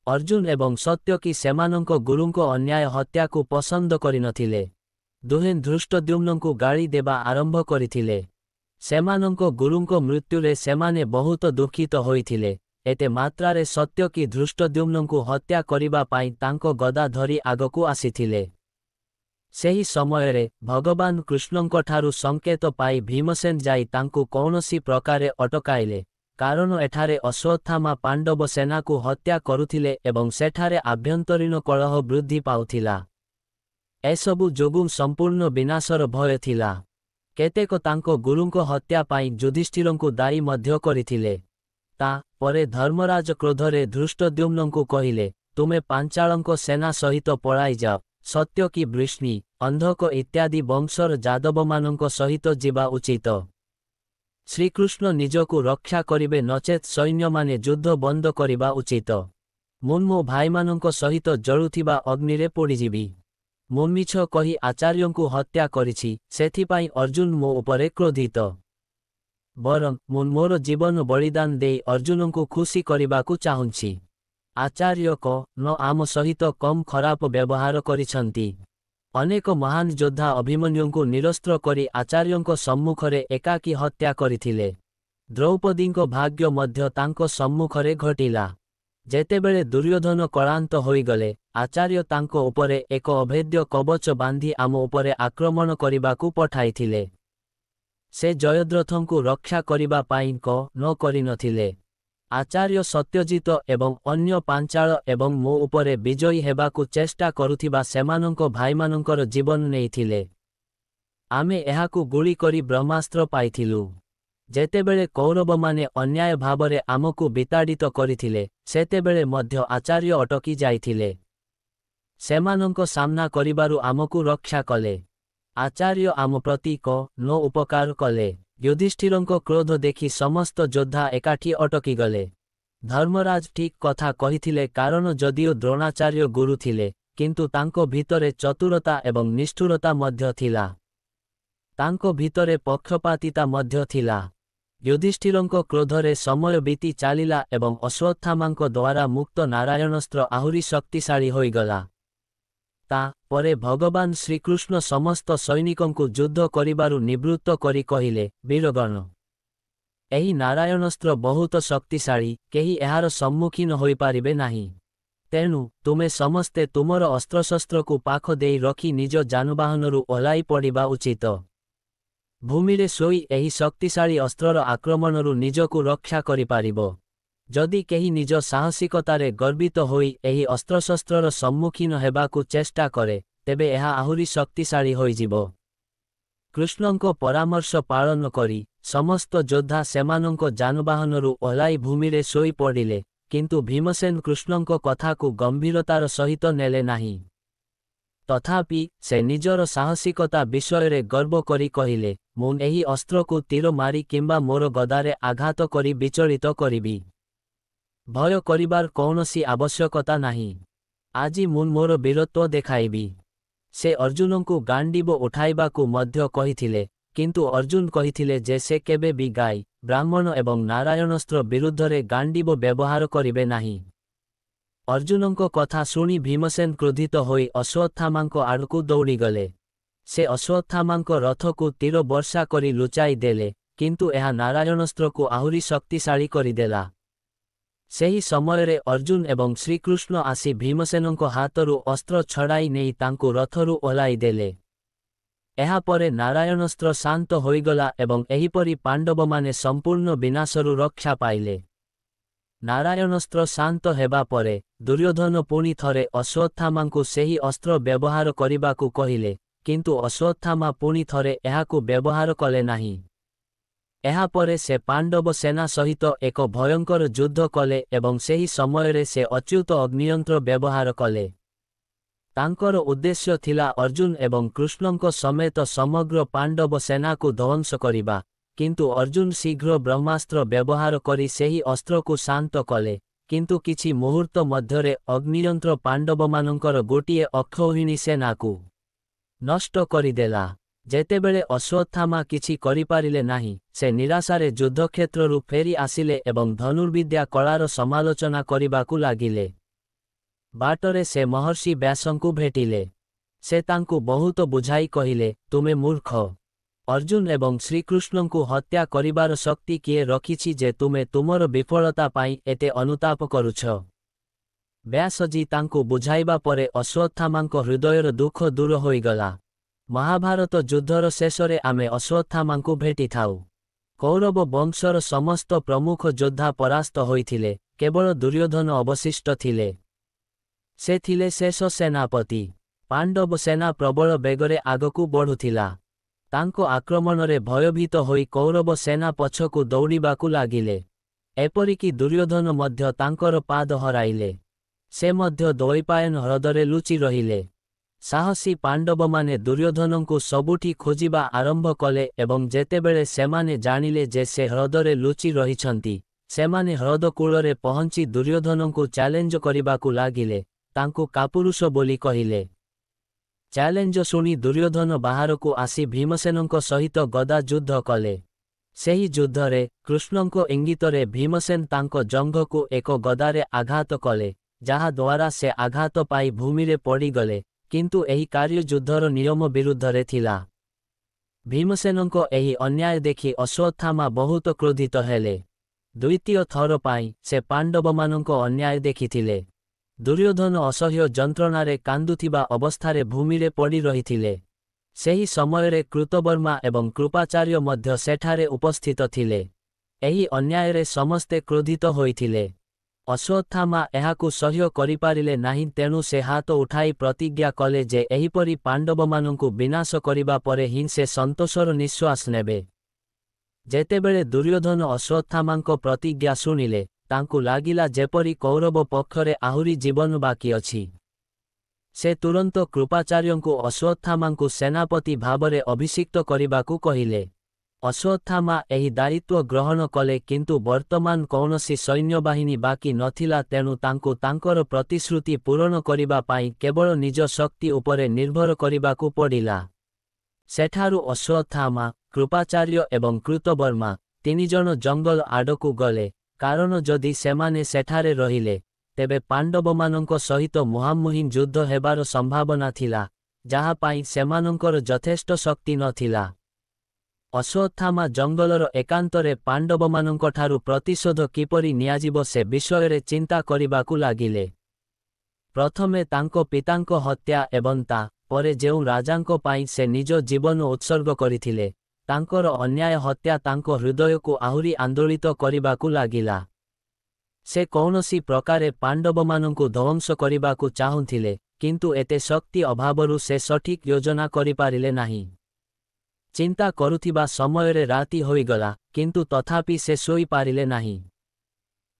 ଅର୍ଜୁନ ଏବଂ ସତ୍ୟକି ସେମାନଙ୍କ ଗୁରୁଙ୍କ ଅନ୍ୟାୟ ହତ୍ୟାକୁ ପସନ୍ଦ କରିନଥିଲେ। ଦୁହେଁ ଧୃଷ୍ଟଦ୍ୟୁମ୍ନଙ୍କୁ ଗାଳି ଦେବା ଆରମ୍ଭ କରିଥିଲେ। ସେମାନଙ୍କ ଗୁରୁଙ୍କ ମୃତ୍ୟୁରେ ସେମାନେ ବହୁତ ଦୁଃଖିତ ହୋଇଥିଲେ। ଏତେ ମାତ୍ରାରେ ସତ୍ୟକି ଧୃଷ୍ଟଦ୍ୟୁମ୍ନଙ୍କୁ ହତ୍ୟା କରିବା ପାଇଁ ତାଙ୍କ ଗଦା ଧରି ଆଗକୁ ଆସିଥିଲେ। ସେହି ସମୟରେ ଭଗବାନ କୃଷ୍ଣଙ୍କଠାରୁ ସଂକେତ ପାଇ ଭୀମସେନ ଯାଇ ତାଙ୍କୁ କୌଣସି ପ୍ରକାରେ ଅଟକାଇଲେ, କାରଣ ଏଠାରେ ଅଶ୍ୱତ୍ଥାମା ପାଣ୍ଡବ ସେନାକୁ ହତ୍ୟା କରୁଥିଲେ ଏବଂ ସେଠାରେ ଆଭ୍ୟନ୍ତରୀଣ କଳହ ବୃଦ୍ଧି ପାଉଥିଲା। ଏସବୁ ଯୋଗୁଁ ସମ୍ପୂର୍ଣ୍ଣ ବିନାଶର ଭୟ ଥିଲା। କେତେକ ତାଙ୍କ ଗୁରୁଙ୍କ ହତ୍ୟା ପାଇଁ ଯୁଧିଷ୍ଠିରଙ୍କୁ ଦାୟୀ ମଧ୍ୟ କରିଥିଲେ। ତା ପରେ ଧର୍ମରାଜ କ୍ରୋଧରେ ଧୃଷ୍ଟଦ୍ୟୁମ୍ନଙ୍କୁ କହିଲେ, ତୁମେ ପାଞ୍ଚାଳଙ୍କ ସେନା ସହିତ ପଳାଇଯାଅ। ସତ୍ୟକି ବୃଷ୍ଣି, ଅନ୍ଧକ ଇତ୍ୟାଦି ବଂଶର ଯାଦବମାନଙ୍କ ସହିତ ଯିବା ଉଚିତ। ଶ୍ରୀକୃଷ୍ଣ ନିଜକୁ ରକ୍ଷା କରିବେ, ନଚେତ୍ ସୈନ୍ୟମାନେ ଯୁଦ୍ଧ ବନ୍ଦ କରିବା ଉଚିତ। ମୁଁ ମୋ ଭାଇମାନଙ୍କ ସହିତ ଜଳୁଥିବା ଅଗ୍ନିରେ ପୋଡ଼ିଯିବି। ମୁଁ ମିଛ କହି ଆଚାର୍ଯ୍ୟଙ୍କୁ ହତ୍ୟା କରିଛି, ସେଥିପାଇଁ ଅର୍ଜୁନ ମୋ ଉପରେ କ୍ରୋଧିତ। ବରଂ ମୁଁ ମୋର ଜୀବନ ବଳିଦାନ ଦେଇ ଅର୍ଜୁନଙ୍କୁ ଖୁସି କରିବାକୁ ଚାହୁଁଛି। ଆଚାର୍ଯ୍ୟ ଆମ ସହିତ କମ୍ ଖରାପ ବ୍ୟବହାର କରିଛନ୍ତି। ଅନେକ ମହାନ ଯୋଦ୍ଧା ଅଭିମନ୍ୟୁଙ୍କୁ ନିରସ୍ତ୍ର କରି ଆଚାର୍ଯ୍ୟଙ୍କ ସମ୍ମୁଖରେ ଏକାକୀ ହତ୍ୟା କରିଥିଲେ। ଦ୍ରୌପଦୀଙ୍କ ଭାଗ୍ୟ ମଧ୍ୟ ତାଙ୍କ ସମ୍ମୁଖରେ ଘଟିଲା। ଯେତେବେଳେ ଦୁର୍ଯ୍ୟୋଧନ କଳାନ୍ତ ହୋଇଗଲେ, ଆଚାର୍ଯ୍ୟ ତାଙ୍କ ଉପରେ ଏକ ଅଭେଦ୍ୟ କବଚ ବାନ୍ଧି ଆମ ଉପରେ ଆକ୍ରମଣ କରିବାକୁ ପଠାଇଥିଲେ। ସେ ଜୟଦ୍ରଥଙ୍କୁ ରକ୍ଷା କରିବା ପାଇଁ ନ କରିନଥିଲେ। ଆଚାର୍ଯ୍ୟ ସତ୍ୟଜିତ ଏବଂ ଅନ୍ୟ ପାଞ୍ଚାଳ ଏବଂ ମୋ ଉପରେ ବିଜୟୀ ହେବାକୁ ଚେଷ୍ଟା କରୁଥିବା ସେମାନଙ୍କ ଭାଇମାନଙ୍କର ଜୀବନ ନେଇଥିଲେ। ଆମେ ଏହାକୁ ଗୁଳି କରି ବ୍ରହ୍ମାସ୍ତ୍ର ପାଇଥିଲୁ। ଯେତେବେଳେ କୌରବମାନେ ଅନ୍ୟାୟ ଭାବରେ ଆମକୁ ବିତାଡ଼ିତ କରିଥିଲେ, ସେତେବେଳେ ମଧ୍ୟ ଆଚାର୍ଯ୍ୟ ଅଟକି ଯାଇଥିଲେ। ସେମାନଙ୍କ ସାମ୍ନା କରିବାରୁ ଆମକୁ ରକ୍ଷା କଲେ। ଆଚାର୍ଯ୍ୟ ଆମ ପ୍ରତି ଉପକାର କଲେ। ଯୁଧିଷ୍ଠିରଙ୍କ କ୍ରୋଧ ଦେଖି ସମସ୍ତ ଯୋଦ୍ଧା ଏକାଠି ଅଟକିଗଲେ। ଧର୍ମରାଜ ଠିକ୍ କଥା କହିଥିଲେ, କାରଣ ଯଦିଓ ଦ୍ରୋଣାଚାର୍ଯ୍ୟ ଗୁରୁ ଥିଲେ, କିନ୍ତୁ ତାଙ୍କ ଭିତରେ ଚତୁରତା ଏବଂ ନିଷ୍ଠୁରତା ମଧ୍ୟ ଥିଲା। ତାଙ୍କ ଭିତରେ ପକ୍ଷପାତିତା ମଧ୍ୟ ଥିଲା। ଯୁଧିଷ୍ଠିରଙ୍କ କ୍ରୋଧରେ ସମୟ ବିତି ଚାଲିଲା ଏବଂ ଅଶ୍ୱତ୍ଥାମାଙ୍କ ଦ୍ୱାରା ମୁକ୍ତ ନାରାୟଣସ୍ତ୍ର ଆହୁରି ଶକ୍ତିଶାଳୀ ହୋଇଗଲା। ତା ପରେ ଭଗବାନ ଶ୍ରୀକୃଷ୍ଣ ସମସ୍ତ ସୈନିକଙ୍କୁ ଯୁଦ୍ଧ କରିବାରୁ ନିବୃତ୍ତ କରି କହିଲେ, ବୀରଗଣ, ଏହି ନାରାୟଣସ୍ତ୍ର ବହୁତ ଶକ୍ତିଶାଳୀ, କେହି ଏହାର ସମ୍ମୁଖୀନ ହୋଇପାରିବେ ନାହିଁ। ତେଣୁ ତୁମେ ସମସ୍ତେ ତୁମର ଅସ୍ତ୍ରଶସ୍ତ୍ରକୁ ପାଖ ଦେଇ ରଖି ନିଜ ଯାନବାହନରୁ ଓହ୍ଲାଇ ପଡ଼ିବା ଉଚିତ। ଭୂମିରେ ଶୋଇ ଏହି ଶକ୍ତିଶାଳୀ ଅସ୍ତ୍ରର ଆକ୍ରମଣରୁ ନିଜକୁ ରକ୍ଷା କରିପାରିବ। ଯଦି କେହି ନିଜ ସାହସିକତାରେ ଗର୍ବିତ ହୋଇ ଏହି ଅସ୍ତ୍ରଶସ୍ତ୍ରର ସମ୍ମୁଖୀନ ହେବାକୁ ଚେଷ୍ଟା କରେ, ତେବେ ଏହା ଆହୁରି ଶକ୍ତିଶାଳୀ ହୋଇଯିବ। କୃଷ୍ଣଙ୍କ ପରାମର୍ଶ ପାଳନ କରି ସମସ୍ତ ଯୋଦ୍ଧା ସେମାନଙ୍କ ଯାନବାହନରୁ ଓହ୍ଲାଇ ଭୂମିରେ ଶୋଇ ପଡ଼ିଲେ, କିନ୍ତୁ ଭୀମସେନ କୃଷ୍ଣଙ୍କ କଥାକୁ ଗମ୍ଭୀରତାର ସହିତ ନେଲେ ନାହିଁ। ତଥାପି ସେ ନିଜର ସାହସିକତା ବିଷୟରେ ଗର୍ବ କରି କହିଲେ, ମୁଁ ଏହି ଅସ୍ତ୍ରକୁ ତୀର ମାରି କିମ୍ବା ମୋର ଗଦାରେ ଆଘାତ କରି ବିଚଳିତ କରିବି। ଭୟ କରିବାର କୌଣସି ଆବଶ୍ୟକତା ନାହିଁ। ଆଜି ମୁଁ ମୋର ବୀରତ୍ୱ ଦେଖାଇବି। ସେ ଅର୍ଜୁନଙ୍କୁ ଗାଣ୍ଡିବ ଉଠାଇବାକୁ ମଧ୍ୟ କହିଥିଲେ, କିନ୍ତୁ ଅର୍ଜୁନ କହିଥିଲେ ଯେ ସେ କେବେ ବି ଗାଈ, ବ୍ରାହ୍ମଣ ଏବଂ ନାରାୟଣସ୍ତ୍ର ବିରୁଦ୍ଧରେ ଗାଣ୍ଡିବ ବ୍ୟବହାର କରିବେ ନାହିଁ। ଅର୍ଜୁନଙ୍କ କଥା ଶୁଣି ଭୀମସେନ କ୍ରୋଧିତ ହୋଇ ଅଶ୍ୱତ୍ଥାମାଙ୍କ ଆଡ଼କୁ ଦୌଡ଼ିଗଲେ। ସେ ଅଶ୍ୱତ୍ଥାମାଙ୍କ ରଥକୁ ତୀର ବର୍ଷା କରି ଲୁଚାଇ ଦେଲେ, କିନ୍ତୁ ଏହା ନାରାୟଣସ୍ତ୍ରକୁ ଆହୁରି ଶକ୍ତିଶାଳୀ କରିଦେଲା। ସେହି ସମୟରେ ଅର୍ଜୁନ ଏବଂ ଶ୍ରୀକୃଷ୍ଣ ଆସି ଭୀମସେନଙ୍କ ହାତରୁ ଅସ୍ତ୍ର ଛଡ଼ାଇ ନେଇ ତାଙ୍କୁ ରଥରୁ ଓହ୍ଲାଇ ଦେଲେ। ଏହାପରେ ନାରାୟଣସ୍ତ୍ର ଶାନ୍ତ ହୋଇଗଲା ଏବଂ ଏହିପରି ପାଣ୍ଡବମାନେ ସମ୍ପୂର୍ଣ୍ଣ ବିନାଶରୁ ରକ୍ଷା ପାଇଲେ। ନାରାୟଣସ୍ତ୍ର ଶାନ୍ତ ହେବା ପରେ ଦୁର୍ଯ୍ୟୋଧନ ପୁଣି ଥରେ ଅଶ୍ୱତ୍ଥାମାଙ୍କୁ ସେହି ଅସ୍ତ୍ର ବ୍ୟବହାର କରିବାକୁ କହିଲେ, କିନ୍ତୁ ଅଶ୍ୱତ୍ଥାମା ପୁଣି ଥରେ ଏହାକୁ ବ୍ୟବହାର କଲେ ନାହିଁ। ଏହାପରେ ସେ ପାଣ୍ଡବ ସେନା ସହିତ ଏକ ଭୟଙ୍କର ଯୁଦ୍ଧ କଲେ ଏବଂ ସେହି ସମୟରେ ସେ ଅଚ୍ୟୁତ ଅଗ୍ନିୟନ୍ତ୍ର ବ୍ୟବହାର କଲେ। ତାଙ୍କର ଉଦ୍ଦେଶ୍ୟ ଥିଲା ଅର୍ଜୁନ ଏବଂ କୃଷ୍ଣଙ୍କ ସମେତ ସମଗ୍ର ପାଣ୍ଡବ ସେନାକୁ ଧ୍ୱଂସ କରିବା, କିନ୍ତୁ ଅର୍ଜୁନ ଶୀଘ୍ର ବ୍ରହ୍ମାସ୍ତ୍ର ବ୍ୟବହାର କରି ସେହି ଅସ୍ତ୍ରକୁ ଶାନ୍ତ କଲେ, କିନ୍ତୁ କିଛି ମୁହୂର୍ତ୍ତ ମଧ୍ୟରେ ଅଗ୍ନିଯନ୍ତ୍ର ପାଣ୍ଡବମାନଙ୍କର ଗୋଟିଏ ଅକ୍ଷୌହିଣୀ ସେନାକୁ ନଷ୍ଟ କରିଦେଲା। ଯେତେବେଳେ ଅଶ୍ୱତ୍ଥାମା କିଛି କରିପାରିଲେ ନାହିଁ, ସେ ନିରାଶାରେ ଯୁଦ୍ଧକ୍ଷେତ୍ରରୁ ଫେରି ଆସିଲେ ଏବଂ ଧନୁର୍ବିଦ୍ୟା କଳାର ସମାଲୋଚନା କରିବାକୁ ଲାଗିଲେ। ବାଟରେ ସେ ମହର୍ଷି ବ୍ୟାସଙ୍କୁ ଭେଟିଲେ। ସେ ତାଙ୍କୁ ବହୁତ ବୁଝାଇ କହିଲେ, ତୁମେ ମୂର୍ଖ। ଅର୍ଜୁନ ଏବଂ ଶ୍ରୀକୃଷ୍ଣଙ୍କୁ ହତ୍ୟା କରିବାର ଶକ୍ତି କିଏ ରଖିଛି ଯେ ତୁମେ ତୁମର ବିଫଳତା ପାଇଁ ଏତେ ଅନୁତାପ କରୁଛ? ବ୍ୟାସଜୀ ତାଙ୍କୁ ବୁଝାଇବା ପରେ ଅଶ୍ୱତ୍ଥାମାଙ୍କ ହୃଦୟର ଦୁଃଖ ଦୂର ହୋଇଗଲା। ମହାଭାରତ ଯୁଦ୍ଧର ଶେଷରେ ଆମେ ଅଶ୍ୱତ୍ଥାମାଙ୍କୁ ଭେଟିଥାଉ। କୌରବ ବଂଶର ସମସ୍ତ ପ୍ରମୁଖ ଯୋଦ୍ଧା ପରାସ୍ତ ହୋଇଥିଲେ, କେବଳ ଦୁର୍ଯ୍ୟୋଧନ ଅବଶିଷ୍ଟ ଥିଲେ। ସେ ଥିଲେ ଶେଷ ସେନାପତି। ପାଣ୍ଡବ ସେନା ପ୍ରବଳ ବେଗରେ ଆଗକୁ ବଢ଼ୁଥିଲା। ତାଙ୍କ ଆକ୍ରମଣରେ ଭୟଭୀତ ହୋଇ କୌରବ ସେନା ପଛକୁ ଦୌଡ଼ିବାକୁ ଲାଗିଲେ। ଏପରିକି ଦୁର୍ଯ୍ୟୋଧନ ମଧ୍ୟ ତାଙ୍କର ପାଦ ହରାଇଲେ। ସେ ମଧ୍ୟ ଦ୍ୱୈପାୟନ ହ୍ରଦରେ ଲୁଚି ରହିଲେ। ସାହସୀ ପାଣ୍ଡବମାନେ ଦୁର୍ଯ୍ୟୋଧନଙ୍କୁ ସବୁଠି ଖୋଜିବା ଆରମ୍ଭ କଲେ ଏବଂ ଯେତେବେଳେ ସେମାନେ ଜାଣିଲେ ଯେ ସେ ହ୍ରଦରେ ଲୁଚି ରହିଛନ୍ତି, ସେମାନେ ହ୍ରଦ କୂଳରେ ପହଞ୍ଚି ଦୁର୍ଯ୍ୟୋଧନଙ୍କୁ ଚ୍ୟାଲେଞ୍ଜ କରିବାକୁ ଲାଗିଲେ, ତାଙ୍କୁ କାପୁରୁଷ ବୋଲି କହିଲେ। ଚ୍ୟାଲେଞ୍ଜ ଶୁଣି ଦୁର୍ଯ୍ୟୋଧନ ବାହାରକୁ ଆସି ଭୀମସେନଙ୍କ ସହିତ ଗଦା ଯୁଦ୍ଧ କଲେ। ସେହି ଯୁଦ୍ଧରେ କୃଷ୍ଣଙ୍କ ଇଙ୍ଗିତରେ ଭୀମସେନ ତାଙ୍କ ଜଙ୍ଘକୁ ଏକ ଗଦାରେ ଆଘାତ କଲେ, ଯାହା ଦ୍ୱାରା ସେ ଆଘାତ ପାଇ ଭୂମିରେ ପଡ଼ିଗଲେ, କିନ୍ତୁ ଏହି କାର୍ଯ୍ୟ ଯୁଦ୍ଧର ନିୟମ ବିରୁଦ୍ଧରେ ଥିଲା। ଭୀମସେନଙ୍କ ଏହି ଅନ୍ୟାୟ ଦେଖି ଅଶ୍ୱତ୍ଥାମା ବହୁତ କ୍ରୋଧିତ ହେଲେ। ଦ୍ୱିତୀୟ ଥର ପାଇଁ ସେ ପାଣ୍ଡବମାନଙ୍କ ଅନ୍ୟାୟ ଦେଖିଥିଲେ। ଦୁର୍ଯ୍ୟୋଧନ ଅସହ୍ୟ ଯନ୍ତ୍ରଣାରେ କାନ୍ଦୁଥିବା ଅବସ୍ଥାରେ ଭୂମିରେ ପଡ଼ି ରହିଥିଲେ। ସେହି ସମୟରେ କୃତବର୍ମା ଏବଂ କୃପାଚାର୍ଯ୍ୟ ମଧ୍ୟ ସେଠାରେ ଉପସ୍ଥିତ ଥିଲେ। ଏହି ଅନ୍ୟାୟରେ ସମସ୍ତେ କ୍ରୋଧିତ ହୋଇଥିଲେ। ଅଶ୍ୱତ୍ଥାମା ଏହାକୁ ସହ୍ୟ କରିପାରିଲେ ନାହିଁ, ତେଣୁ ସେ ହାତ ଉଠାଇ ପ୍ରତିଜ୍ଞା କଲେ ଯେ ଏହିପରି ପାଣ୍ଡବମାନଙ୍କୁ ବିନାଶ କରିବା ପରେ ହିଁ ସେ ସନ୍ତୋଷର ନିଶ୍ୱାସ ନେବେ। ଯେତେବେଳେ ଦୁର୍ଯ୍ୟୋଧନ ଅଶ୍ୱତ୍ଥାମାଙ୍କ ପ୍ରତିଜ୍ଞା ଶୁଣିଲେ, ତାଙ୍କୁ ଲାଗିଲା ଯେପରି କୌରବ ପକ୍ଷରେ ଆହୁରି ଜୀବନ ବାକି ଅଛି। ସେ ତୁରନ୍ତ କୃପାଚାର୍ଯ୍ୟଙ୍କୁ ଅଶ୍ୱତ୍ଥାମାଙ୍କୁ ସେନାପତି ଭାବରେ ଅଭିଷିକ୍ତ କରିବାକୁ କହିଲେ। ଅଶ୍ୱତ୍ଥାମା ଏହି ଦାୟିତ୍ୱ ଗ୍ରହଣ କଲେ, କିନ୍ତୁ ବର୍ତ୍ତମାନ କୌଣସି ସୈନ୍ୟବାହିନୀ ବାକି ନଥିଲା, ତେଣୁ ତାଙ୍କୁ ତାଙ୍କର ପ୍ରତିଶ୍ରୁତି ପୂରଣ କରିବା ପାଇଁ କେବଳ ନିଜ ଶକ୍ତି ଉପରେ ନିର୍ଭର କରିବାକୁ ପଡ଼ିଲା। ସେଠାରୁ ଅଶ୍ୱତ୍ଥାମା, କୃପାଚାର୍ଯ୍ୟ ଏବଂ କୃତବର୍ମା ତିନିଜଣ ଜଙ୍ଗଲ ଆଡ଼କୁ ଗଲେ, କାରଣ ଯଦି ସେମାନେ ସେଠାରେ ରହିଲେ, ତେବେ ପାଣ୍ଡବମାନଙ୍କ ସହିତ ମୁହାଁମୁହିଁ ଯୁଦ୍ଧ ହେବାର ସମ୍ଭାବନା ଥିଲା, ଯାହା ପାଇଁ ସେମାନଙ୍କର ଯଥେଷ୍ଟ ଶକ୍ତି ନଥିଲା। ଅଶ୍ୱତ୍ଥାମା ଜଙ୍ଗଲର ଏକାନ୍ତରେ ପାଣ୍ଡବମାନଙ୍କଠାରୁ ପ୍ରତିଶୋଧ କିପରି ନିଆଯିବ ସେ ବିଷୟରେ ଚିନ୍ତା କରିବାକୁ ଲାଗିଲେ। ପ୍ରଥମେ ତାଙ୍କ ପିତାଙ୍କ ହତ୍ୟା ଏବଂ ତା ପରେ ଯେଉଁ ରାଜାଙ୍କ ପାଇଁ ସେ ନିଜ ଜୀବନ ଉତ୍ସର୍ଗ କରିଥିଲେ, ତାଙ୍କର ଅନ୍ୟାୟ ହତ୍ୟା ତାଙ୍କ ହୃଦୟକୁ ଆହୁରି ଆନ୍ଦୋଳିତ କରିବାକୁ ଲାଗିଲା। ସେ କୌଣସି ପ୍ରକାରେ ପାଣ୍ଡବମାନଙ୍କୁ ଧ୍ୱଂସ କରିବାକୁ ଚାହୁଁଥିଲେ, କିନ୍ତୁ ଏତେ ଶକ୍ତି ଅଭାବରୁ ସେ ସଠିକ୍ ଯୋଜନା କରିପାରିଲେ ନାହିଁ। ଚିନ୍ତା କରୁଥିବା ସମୟରେ ରାତି ହୋଇଗଲା, କିନ୍ତୁ ତଥାପି ସେ ଶୋଇପାରିଲେ ନାହିଁ।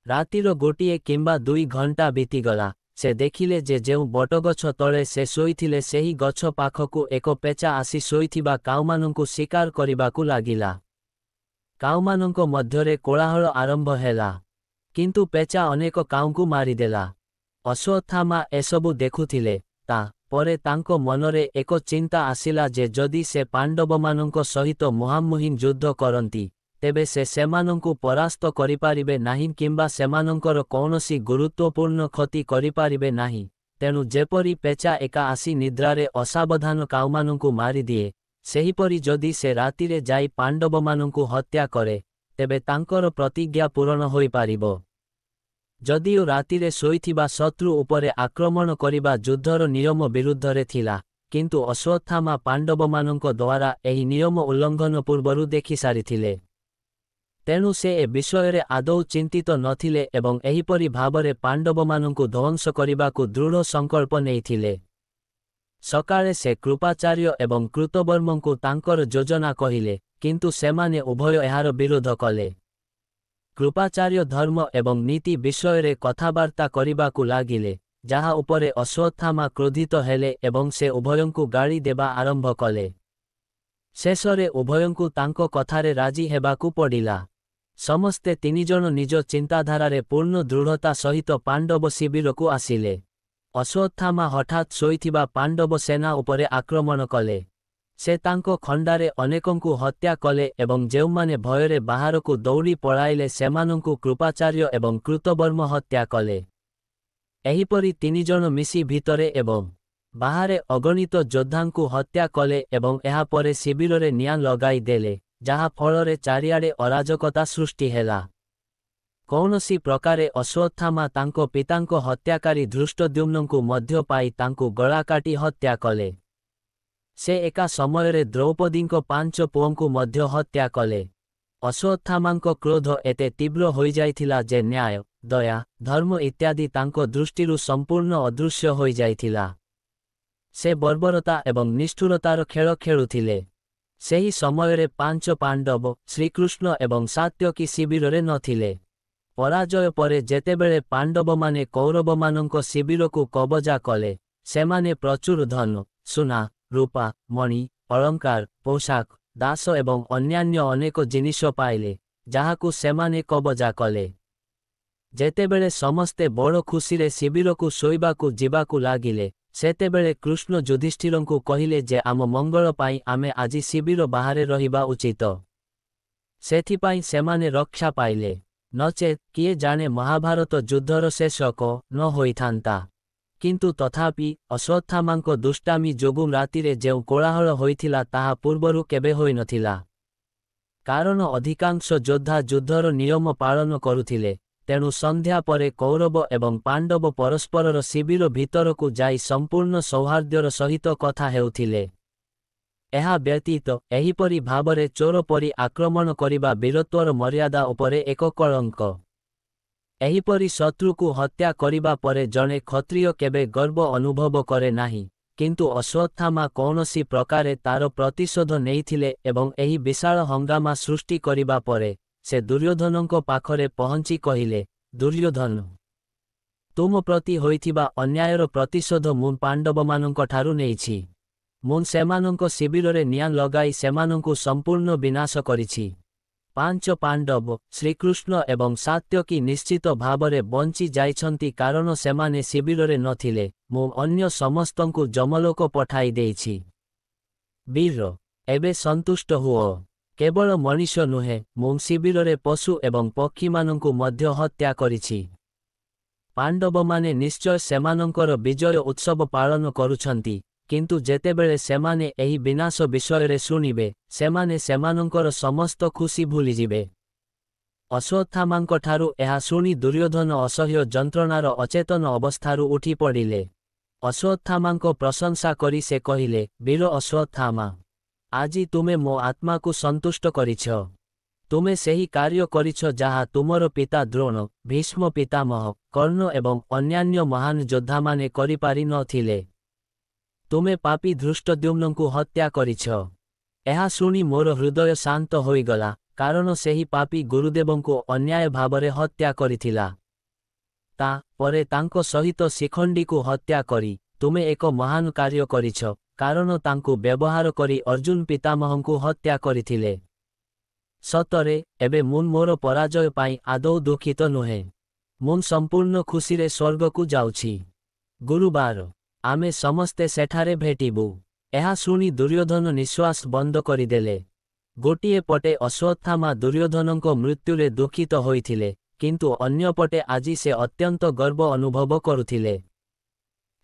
ରାତିର ଗୋଟିଏ କିମ୍ବା 2 ଘଣ୍ଟା ବିତିଗଲା। ସେ ଦେଖିଲେ ଯେ ଯେଉଁ ବଟଗଛ ତଳେ ସେ ଶୋଇଥିଲେ ସେହି ଗଛ ପାଖକୁ ଏକ ପେଚା ଆସି ଶୋଇଥିବା କାଉମାନଙ୍କୁ ଶିକାର କରିବାକୁ ଲାଗିଲା। କାଉମାନଙ୍କ ମଧ୍ୟରେ କୋଳାହଳ ଆରମ୍ଭ ହେଲା, କିନ୍ତୁ ପେଚା ଅନେକ କାଉଙ୍କୁ ମାରିଦେଲା। ଅଶ୍ୱତ୍ଥାମା ଏସବୁ ଦେଖୁଥିଲେ। ତା ପରେ ତାଙ୍କ ମନରେ ଏକ ଚିନ୍ତା ଆସିଲା ଯେ ଯଦି ସେ ପାଣ୍ଡବମାନଙ୍କ ସହିତ ମୁହାଁମୁହିଁ ଯୁଦ୍ଧ କରନ୍ତି, ତେବେ ସେ ସେମାନଙ୍କୁ ପରାସ୍ତ କରିପାରିବେ ନାହିଁ କିମ୍ବା ସେମାନଙ୍କର କୌଣସି ଗୁରୁତ୍ୱପୂର୍ଣ୍ଣ କ୍ଷତି କରିପାରିବେ ନାହିଁ। ତେଣୁ ଯେପରି ପେଚା ଏକା ଆସି ନିଦ୍ରାରେ ଅସାବଧାନ କାଉମାନଙ୍କୁ ମାରିଦିଏ, ସେହିପରି ଯଦି ସେ ରାତିରେ ଯାଇ ପାଣ୍ଡବମାନଙ୍କୁ ହତ୍ୟା କରେ, ତେବେ ତାଙ୍କର ପ୍ରତିଜ୍ଞା ପୂରଣ ହୋଇପାରିବ। ଯଦିଓ ରାତିରେ ଶୋଇଥିବା ଶତ୍ରୁ ଉପରେ ଆକ୍ରମଣ କରିବା ଯୁଦ୍ଧର ନିୟମ ବିରୁଦ୍ଧରେ ଥିଲା, କିନ୍ତୁ ଅଶ୍ୱତ୍ଥାମା ପାଣ୍ଡବମାନଙ୍କ ଦ୍ୱାରା ଏହି ନିୟମ ଉଲ୍ଲଙ୍ଘନ ପୂର୍ବରୁ ଦେଖିସାରିଥିଲେ। ତେଣୁ ସେ ଏ ବିଷୟରେ ଆଦୌ ଚିନ୍ତିତ ନଥିଲେ ଏବଂ ଏହିପରି ଭାବରେ ପାଣ୍ଡବମାନଙ୍କୁ ଧ୍ୱଂସ କରିବାକୁ ଦୃଢ଼ ସଂକଳ୍ପ ନେଇଥିଲେ। ସକାଳେ ସେ କୃପାଚାର୍ଯ୍ୟ ଏବଂ କୃତବର୍ମଙ୍କୁ ତାଙ୍କର ଯୋଜନା କହିଲେ, କିନ୍ତୁ ସେମାନେ ଉଭୟ ଏହାର ବିରୋଧ କଲେ। କୃପାଚାର୍ଯ୍ୟ ଧର୍ମ ଏବଂ ନୀତି ବିଷୟରେ କଥାବାର୍ତ୍ତା କରିବାକୁ ଲାଗିଲେ, ଯାହା ଉପରେ ଅଶ୍ୱତ୍ଥାମା କ୍ରୋଧିତ ହେଲେ ଏବଂ ସେ ଉଭୟଙ୍କୁ ଗାଳି ଦେବା ଆରମ୍ଭ କଲେ। ଶେଷରେ ଉଭୟଙ୍କୁ ତାଙ୍କ କଥାରେ ରାଜି ହେବାକୁ ପଡ଼ିଲା। ସମସ୍ତେ ତିନିଜଣ ନିଜ ଚିନ୍ତାଧାରାରେ ପୂର୍ଣ୍ଣ ଦୃଢ଼ତା ସହିତ ପାଣ୍ଡବ ଶିବିରକୁ ଆସିଲେ। ଅଶ୍ୱତ୍ଥାମା ହଠାତ୍ ଶୋଇଥିବା ପାଣ୍ଡବ ସେନା ଉପରେ ଆକ୍ରମଣ କଲେ। ସେ ତାଙ୍କ ଖଣ୍ଡାରେ ଅନେକଙ୍କୁ ହତ୍ୟା କଲେ ଏବଂ ଯେଉଁମାନେ ଭୟରେ ବାହାରକୁ ଦୌଡ଼ି ପଳାଇଲେ ସେମାନଙ୍କୁ କୃପାଚାର୍ଯ୍ୟ ଏବଂ କୃତବର୍ମ ହତ୍ୟା କଲେ। ଏହିପରି ତିନିଜଣ ମିଶି ଭିତରେ ଏବଂ ବାହାରେ ଅଗଣିତ ଯୋଦ୍ଧାଙ୍କୁ ହତ୍ୟା କଲେ ଏବଂ ଏହାପରେ ଶିବିରରେ ନିଆଁ ଲଗାଇ ଦେଲେ, ଯାହା ଫଳରେ ଚାରିଆଡ଼େ ଅରାଜକତା ସୃଷ୍ଟି ହେଲା। କୌଣସି ପ୍ରକାରେ ଅଶ୍ୱତ୍ଥାମା ତାଙ୍କ ପିତାଙ୍କ ହତ୍ୟାକାରୀ ଧୃଷ୍ଟଦ୍ୟୁମ୍ନଙ୍କୁ ମଧ୍ୟ ପାଇ ତାଙ୍କୁ ଗଳା କାଟି ହତ୍ୟା କଲେ। ସେ ଏକା ସମୟରେ ଦ୍ରୌପଦୀଙ୍କ 5 ପୁଅଙ୍କୁ ମଧ୍ୟ ହତ୍ୟା କଲେ। ଅଶ୍ୱତ୍ଥାମାଙ୍କ କ୍ରୋଧ ଏତେ ତୀବ୍ର ହୋଇଯାଇଥିଲା ଯେ ନ୍ୟାୟ, ଦୟା, ଧର୍ମ ଇତ୍ୟାଦି ତାଙ୍କ ଦୃଷ୍ଟିରୁ ସମ୍ପୂର୍ଣ୍ଣ ଅଦୃଶ୍ୟ ହୋଇଯାଇଥିଲା। ସେ ବର୍ବରତା ଏବଂ ନିଷ୍ଠୁରତାର ଖେଳ ଖେଳୁଥିଲେ। ସେହି ସମୟରେ 5 ପାଣ୍ଡବ, ଶ୍ରୀକୃଷ୍ଣ ଏବଂ ସାତ୍ୟକୀ ଶିବିରରେ ନଥିଲେ। ପରାଜୟ ପରେ ଯେତେବେଳେ ପାଣ୍ଡବମାନେ କୌରବମାନଙ୍କ ଶିବିରକୁ କବଜା କଲେ, ସେମାନେ ପ୍ରଚୁର ଧନ, ସୁନା, ରୂପା, ମଣି, ଅଳଙ୍କାର, ପୋଷାକ, ଦାସ ଏବଂ ଅନ୍ୟାନ୍ୟ ଅନେକ ଜିନିଷ ପାଇଲେ, ଯାହାକୁ ସେମାନେ କବଜା କଲେ। ଯେତେବେଳେ ସମସ୍ତେ ବଡ଼ ଖୁସିରେ ଶିବିରକୁ ଶୋଇବାକୁ ଯିବାକୁ ଲାଗିଲେ, ସେତେବେଳେ କୃଷ୍ଣ ଯୁଧିଷ୍ଠିରଙ୍କୁ କହିଲେ ଯେ ଆମ ମଙ୍ଗଳ ପାଇଁ ଆମେ ଆଜି ଶିବିର ବାହାରେ ରହିବା ଉଚିତ। ସେଥିପାଇଁ ସେମାନେ ରକ୍ଷା ପାଇଲେ। ନଚେତ୍ କିଏ ଜାଣେ ମହାଭାରତ ଯୁଦ୍ଧର ଶେଷ ନ ହୋଇଥାନ୍ତା। କିନ୍ତୁ ତଥାପି ଅଶ୍ୱତ୍ଥାମାଙ୍କ ଦୁଷ୍ଟାମି ଯୋଗୁଁ ରାତିରେ ଯେଉଁ କୋଳାହଳ ହୋଇଥିଲା ତାହା ପୂର୍ବରୁ କେବେ ହୋଇନଥିଲା। କାରଣ ଅଧିକାଂଶ ଯୋଦ୍ଧା ଯୁଦ୍ଧର ନିୟମ ପାଳନ କରୁଥିଲେ, ତେଣୁ ସନ୍ଧ୍ୟା ପରେ କୌରବ ଏବଂ ପାଣ୍ଡବ ପରସ୍ପରର ଶିବିର ଭିତରକୁ ଯାଇ ସମ୍ପୂର୍ଣ୍ଣ ସୌହାର୍ଦ୍ଦ୍ୟର ସହିତ କଥା ହେଉଥିଲେ। ଏହା ବ୍ୟତୀତ ଏହିପରି ଭାବରେ ଚୋର ପରି ଆକ୍ରମଣ କରିବା ବୀରତ୍ୱର ମର୍ୟାଦା ଉପରେ ଏକ କଳଙ୍କ। ଏହିପରି ଶତ୍ରୁକୁ ହତ୍ୟା କରିବା ପରେ ଜଣେ କ୍ଷତ୍ରିୟ କେବେ ଗର୍ବ ଅନୁଭବ କରେ ନାହିଁ, କିନ୍ତୁ ଅଶ୍ୱତ୍ଥାମା କୌଣସି ପ୍ରକାରେ ତାର ପ୍ରତିଶୋଧ ନେଇଥିଲେ ଏବଂ ଏହି ବିଶାଳ ହଙ୍ଗାମା ସୃଷ୍ଟି କରିବା ପରେ ସେ ଦୁର୍ଯ୍ୟୋଧନଙ୍କ ପାଖରେ ପହଞ୍ଚି କହିଲେ, ଦୁର୍ଯ୍ୟୋଧନ, ତୁମ ପ୍ରତି ହୋଇଥିବା ଅନ୍ୟାୟର ପ୍ରତିଶୋଧ ମୁଁ ପାଣ୍ଡବମାନଙ୍କଠାରୁ ନେଇଛି। ମୁଁ ସେମାନଙ୍କ ଶିବିରରେ ନିଆଁ ଲଗାଇ ସେମାନଙ୍କୁ ସମ୍ପୂର୍ଣ୍ଣ ବିନାଶ କରିଛି। 5 ପାଣ୍ଡବ, ଶ୍ରୀକୃଷ୍ଣ ଏବଂ ସାତ୍ୟକୀ ନିଶ୍ଚିତ ଭାବରେ ବଞ୍ଚି ଯାଇଛନ୍ତି କାରଣ ସେମାନେ ଶିବିରରେ ନଥିଲେ। ମୁଁ ଅନ୍ୟ ସମସ୍ତଙ୍କୁ ଯମଲୋକ ପଠାଇ ଦେଇଛି। ବୀର, ଏବେ ସନ୍ତୁଷ୍ଟ ହୁଅ। କେବଳ ମଣିଷ ନୁହେଁ, ମୁଁ ଶିବିରରେ ପଶୁ ଏବଂ ପକ୍ଷୀମାନଙ୍କୁ ମଧ୍ୟ ହତ୍ୟା କରିଛି। ପାଣ୍ଡବମାନେ ନିଶ୍ଚୟ ସେମାନଙ୍କର ବିଜୟ ଉତ୍ସବ ପାଳନ କରୁଛନ୍ତି, କିନ୍ତୁ ଯେତେବେଳେ ସେମାନେ ଏହି ବିନାଶ ବିଷୟରେ ଶୁଣିବେ, ସେମାନେ ସେମାନଙ୍କର ସମସ୍ତ ଖୁସି ଭୁଲିଯିବେ। ଅଶ୍ୱତ୍ଥାମାଙ୍କଠାରୁ ଏହା ଶୁଣି ଦୁର୍ଯ୍ୟୋଧନ ଅସହ୍ୟ ଯନ୍ତ୍ରଣାର ଅଚେତନ ଅବସ୍ଥାରୁ ଉଠି ପଡ଼ିଲେ। ଅଶ୍ୱତ୍ଥାମାଙ୍କ ପ୍ରଶଂସା କରି ସେ କହିଲେ, ବୀର ଅଶ୍ୱତ୍ଥାମା, ଆଜି ତୁମେ ମୋ ଆତ୍ମାକୁ ସନ୍ତୁଷ୍ଟ କରିଛ। ତୁମେ ସେହି କାର୍ଯ୍ୟ କରିଛ ଯାହା ତୁମର ପିତା ଦ୍ରୋଣ, ଭୀଷ୍ମ ପିତାମହ, କର୍ଣ୍ଣ ଏବଂ ଅନ୍ୟାନ୍ୟ ମହାନ ଯୋଦ୍ଧାମାନେ କରିପାରି ନଥିଲେ। ତୁମେ ପାପୀ ଧୃଷ୍ଟଦ୍ୟୁମ୍ନଙ୍କୁ ହତ୍ୟା କରିଛ। ଏହା ଶୁଣି ମୋର ହୃଦୟ ଶାନ୍ତ ହୋଇଗଲା, କାରଣ ସେହି ପାପୀ ଗୁରୁଦେବଙ୍କୁ ଅନ୍ୟାୟ ଭାବରେ ହତ୍ୟା କରିଥିଲା। ତା ପରେ ତାଙ୍କ ସହିତ ଶିଖଣ୍ଡୀକୁ ହତ୍ୟା କରି ତୁମେ ଏକ ମହାନ କାର୍ଯ୍ୟ କରିଛ, କାରଣ ତାଙ୍କୁ ବ୍ୟବହାର କରି ଅର୍ଜୁନ ପିତାମହଙ୍କୁ ହତ୍ୟା କରିଥିଲେ। ସତରେ ଏବେ ମୁଁ ମୋର ପରାଜୟ ପାଇଁ ଆଦୌ ଦୁଃଖିତ ନୁହେଁ। ମୁଁ ସମ୍ପୂର୍ଣ୍ଣ ଖୁସିରେ ସ୍ୱର୍ଗକୁ ଯାଉଛି। ଗୁରୁବାର ଆମେ ସମସ୍ତେ ସେଠାରେ ଭେଟିବୁ। ଏହା ଶୁଣି ଦୁର୍ଯ୍ୟୋଧନ ନିଶ୍ୱାସ ବନ୍ଦ କରିଦେଲେ। ଗୋଟିଏ ପଟେ ଅଶ୍ୱତ୍ଥାମା ଦୁର୍ଯ୍ୟୋଧନଙ୍କ ମୃତ୍ୟୁରେ ଦୁଃଖିତ ହୋଇଥିଲେ, କିନ୍ତୁ ଅନ୍ୟପଟେ ଆଜି ସେ ଅତ୍ୟନ୍ତ ଗର୍ବ ଅନୁଭବ କରୁଥିଲେ।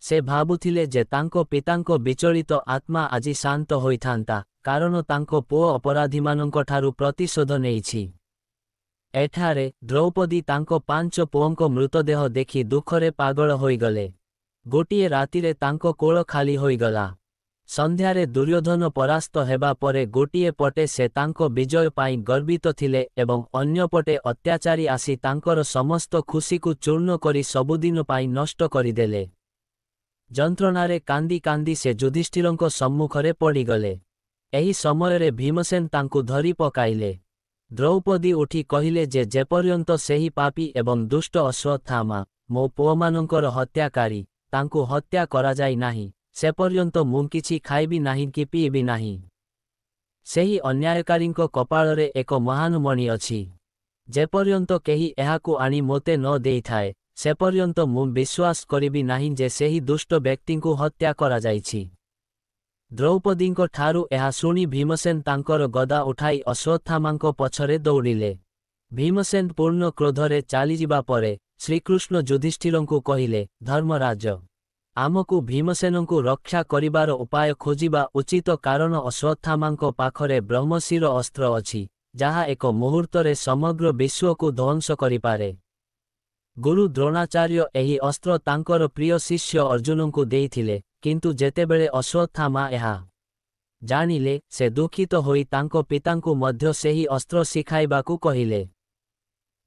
ସେ ଭାବୁଥିଲେ ଯେ ତାଙ୍କ ପିତାଙ୍କ ବିଚଳିତ ଆତ୍ମା ଆଜି ଶାନ୍ତ ହୋଇଥାନ୍ତା, କାରଣ ତାଙ୍କ ପୁଅ ଅପରାଧୀମାନଙ୍କଠାରୁ ପ୍ରତିଶୋଧ ନେଇଛି। ଏଠାରେ ଦ୍ରୌପଦୀ ତାଙ୍କ 5 ପୁଅଙ୍କ ମୃତଦେହ ଦେଖି ଦୁଃଖରେ ପାଗଳ ହୋଇଗଲେ। ଗୋଟିଏ ରାତିରେ ତାଙ୍କ କୋଳ ଖାଲି ହୋଇଗଲା। ସନ୍ଧ୍ୟାରେ ଦୁର୍ଯ୍ୟୋଧନ ପରାସ୍ତ ହେବା ପରେ ଗୋଟିଏ ପଟେ ସେ ତାଙ୍କ ବିଜୟ ପାଇଁ ଗର୍ବିତ ଥିଲେ ଏବଂ ଅନ୍ୟପଟେ ଅତ୍ୟାଚାରୀ ଆସି ତାଙ୍କର ସମସ୍ତ ଖୁସିକୁ ଚୂର୍ଣ୍ଣ କରି ସବୁଦିନ ପାଇଁ ନଷ୍ଟ କରିଦେଲେ। ଯନ୍ତ୍ରଣାରେ କାନ୍ଦି କାନ୍ଦି ସେ ଯୁଧିଷ୍ଠିରଙ୍କ ସମ୍ମୁଖରେ ପଡ଼ିଗଲେ। ଏହି ସମୟରେ ଭୀମସେନ ତାଙ୍କୁ ଧରି ପକାଇଲେ। ଦ୍ରୌପଦୀ ଉଠି କହିଲେ ଯେ ଯେପର୍ଯ୍ୟନ୍ତ ସେହି ପାପୀ ଏବଂ ଦୁଷ୍ଟ ଅଶ୍ୱତ୍ଥାମା, ମୋ ପୁଅମାନଙ୍କର ହତ୍ୟାକାରୀ, ତାଙ୍କୁ ହତ୍ୟା କରାଯାଇ ନାହିଁ, ସେପର୍ଯ୍ୟନ୍ତ ମୁଁ କିଛି ଖାଇବି ନାହିଁ କି ପିଇବି ନାହିଁ। ସେହି ଅନ୍ୟାୟକାରୀଙ୍କ କପାଳରେ ଏକ ମହାନ ମଣି ଅଛି, ଯେପର୍ଯ୍ୟନ୍ତ କେହି ଏହାକୁ ଆଣି ମୋତେ ନ ଦେଇଥାଏ ସେପର୍ଯ୍ୟନ୍ତ ମୁଁ ବିଶ୍ୱାସ କରିବି ନାହିଁ ଯେ ସେହି ଦୁଷ୍ଟ ବ୍ୟକ୍ତିଙ୍କୁ ହତ୍ୟା କରାଯାଇଛି। ଦ୍ରୌପଦୀଙ୍କ ଠାରୁ ଏହା ଶୁଣି ଭୀମସେନ ତାଙ୍କର ଗଦା ଉଠାଇ ଅଶ୍ୱତ୍ଥାମାଙ୍କ ପଛରେ ଦୌଡ଼ିଲେ। ଭୀମସେନ ପୂର୍ଣ୍ଣ କ୍ରୋଧରେ ଚାଲିଯିବା ପରେ ଶ୍ରୀକୃଷ୍ଣ ଯୁଧିଷ୍ଠିରଙ୍କୁ କହିଲେ, ଧର୍ମରାଜ, ଆମକୁ ଭୀମସେନଙ୍କୁ ରକ୍ଷା କରିବାର ଉପାୟ ଖୋଜିବା ଉଚିତ କାରଣ ଅଶ୍ୱତ୍ଥାମାଙ୍କ ପାଖରେ ବ୍ରହ୍ମଶିର ଅସ୍ତ୍ର ଅଛି, ଯାହା ଏକ ମୁହୂର୍ତ୍ତରେ ସମଗ୍ର ବିଶ୍ୱକୁ ଧ୍ୱଂସ କରିପାରେ। ଗୁରୁ ଦ୍ରୋଣାଚାର୍ଯ୍ୟ ଏହି ଅସ୍ତ୍ର ତାଙ୍କର ପ୍ରିୟ ଶିଷ୍ୟ ଅର୍ଜୁନଙ୍କୁ ଦେଇଥିଲେ, କିନ୍ତୁ ଯେତେବେଳେ ଅଶ୍ୱତ୍ଥାମା ଏହା ଜାଣିଲେ ସେ ଦୁଃଖିତ ହୋଇ ତାଙ୍କ ପିତାଙ୍କୁ ମଧ୍ୟ ସେହି ଅସ୍ତ୍ର ଶିଖାଇବାକୁ କହିଲେ।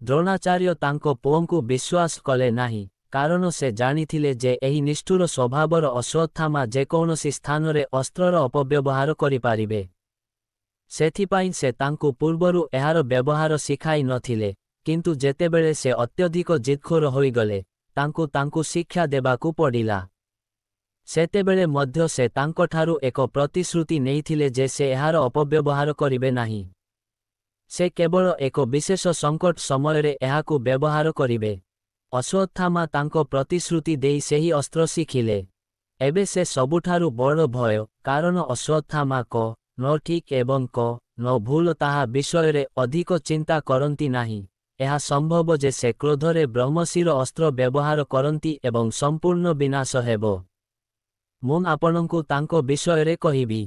ଦ୍ରୋଣାଚାର୍ଯ୍ୟ ତାଙ୍କ ପୁଅଙ୍କୁ ବିଶ୍ୱାସ କଲେ ନାହିଁ, କାରଣ ସେ ଜାଣିଥିଲେ ଯେ ଏହି ନିଷ୍ଠୁର ସ୍ୱଭାବର ଅଶ୍ୱତ୍ଥାମା ଯେକୌଣସି ସ୍ଥାନରେ ଅସ୍ତ୍ରର ଅପବ୍ୟବହାର କରିପାରିବେ। ସେଥିପାଇଁ ସେ ତାଙ୍କୁ ପୂର୍ବରୁ ଏହାର ବ୍ୟବହାର ଶିଖାଇ ନଥିଲେ, କିନ୍ତୁ ଯେତେବେଳେ ସେ ଅତ୍ୟଧିକ ଜିଦଖୋର ହୋଇଗଲେ ତାଙ୍କୁ ଶିକ୍ଷା ଦେବାକୁ ପଡ଼ିଲା। ସେତେବେଳେ ମଧ୍ୟ ସେ ତାଙ୍କଠାରୁ ଏକ ପ୍ରତିଶ୍ରୁତି ନେଇଥିଲେ ଯେ ସେ ଏହାର ଅପବ୍ୟବହାର କରିବେ ନାହିଁ। ସେ କେବଳ ଏକ ବିଶେଷ ସଙ୍କଟ ସମୟରେ ଏହାକୁ ବ୍ୟବହାର କରିବେ। ଅଶ୍ୱତ୍ଥାମା ତାଙ୍କ ପ୍ରତିଶ୍ରୁତି ଦେଇ ସେହି ଅସ୍ତ୍ର ଶିଖିଲେ। ଏବେ ସେ ସବୁଠାରୁ ବଡ଼ ଭୟ, କାରଣ ଅଶ୍ୱତ୍ଥାମା ନ ଠିକ୍ ଏବଂ ନ ଭୁଲ ତାହା ବିଷୟରେ ଅଧିକ ଚିନ୍ତା କରନ୍ତି ନାହିଁ। ଏହା ସମ୍ଭବ ଯେ ସେ କ୍ରୋଧରେ ବ୍ରହ୍ମଶିର ଅସ୍ତ୍ର ବ୍ୟବହାର କରନ୍ତି ଏବଂ ସମ୍ପୂର୍ଣ୍ଣ ବିନାଶ ହେବ। ମୁଁ ଆପଣଙ୍କୁ ତାଙ୍କ ବିଷୟରେ କହିବି।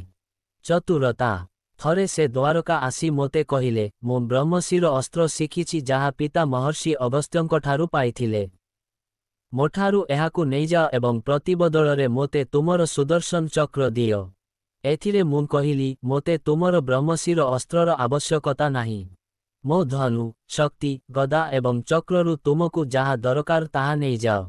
ଚତୁରତା। ଥରେ ସେ ଦ୍ୱାରକା ଆସି ମୋତେ କହିଲେ, ମୁଁ ବ୍ରହ୍ମଶିର ଅସ୍ତ୍ର ଶିଖିଛି ଯାହା ପିତା ମହର୍ଷି ଅଗସ୍ତ୍ୟଙ୍କଠାରୁ ପାଇଥିଲେ। ମୋଠାରୁ ଏହାକୁ ନେଇଯାଅ ଏବଂ ପ୍ରତିବଦଳରେ ମୋତେ ତୁମର ସୁଦର୍ଶନ ଚକ୍ର ଦିଅ। ଏଥିରେ ମୁଁ କହିଲି, ମୋତେ ତୁମର ବ୍ରହ୍ମଶିର ଅସ୍ତ୍ରର ଆବଶ୍ୟକତା ନାହିଁ। ମୋ ଧନୁ, ଶକ୍ତି, ଗଦା ଏବଂ ଚକ୍ରରୁ ତୁମକୁ ଯାହା ଦରକାର ତାହା ନେଇଯାଅ।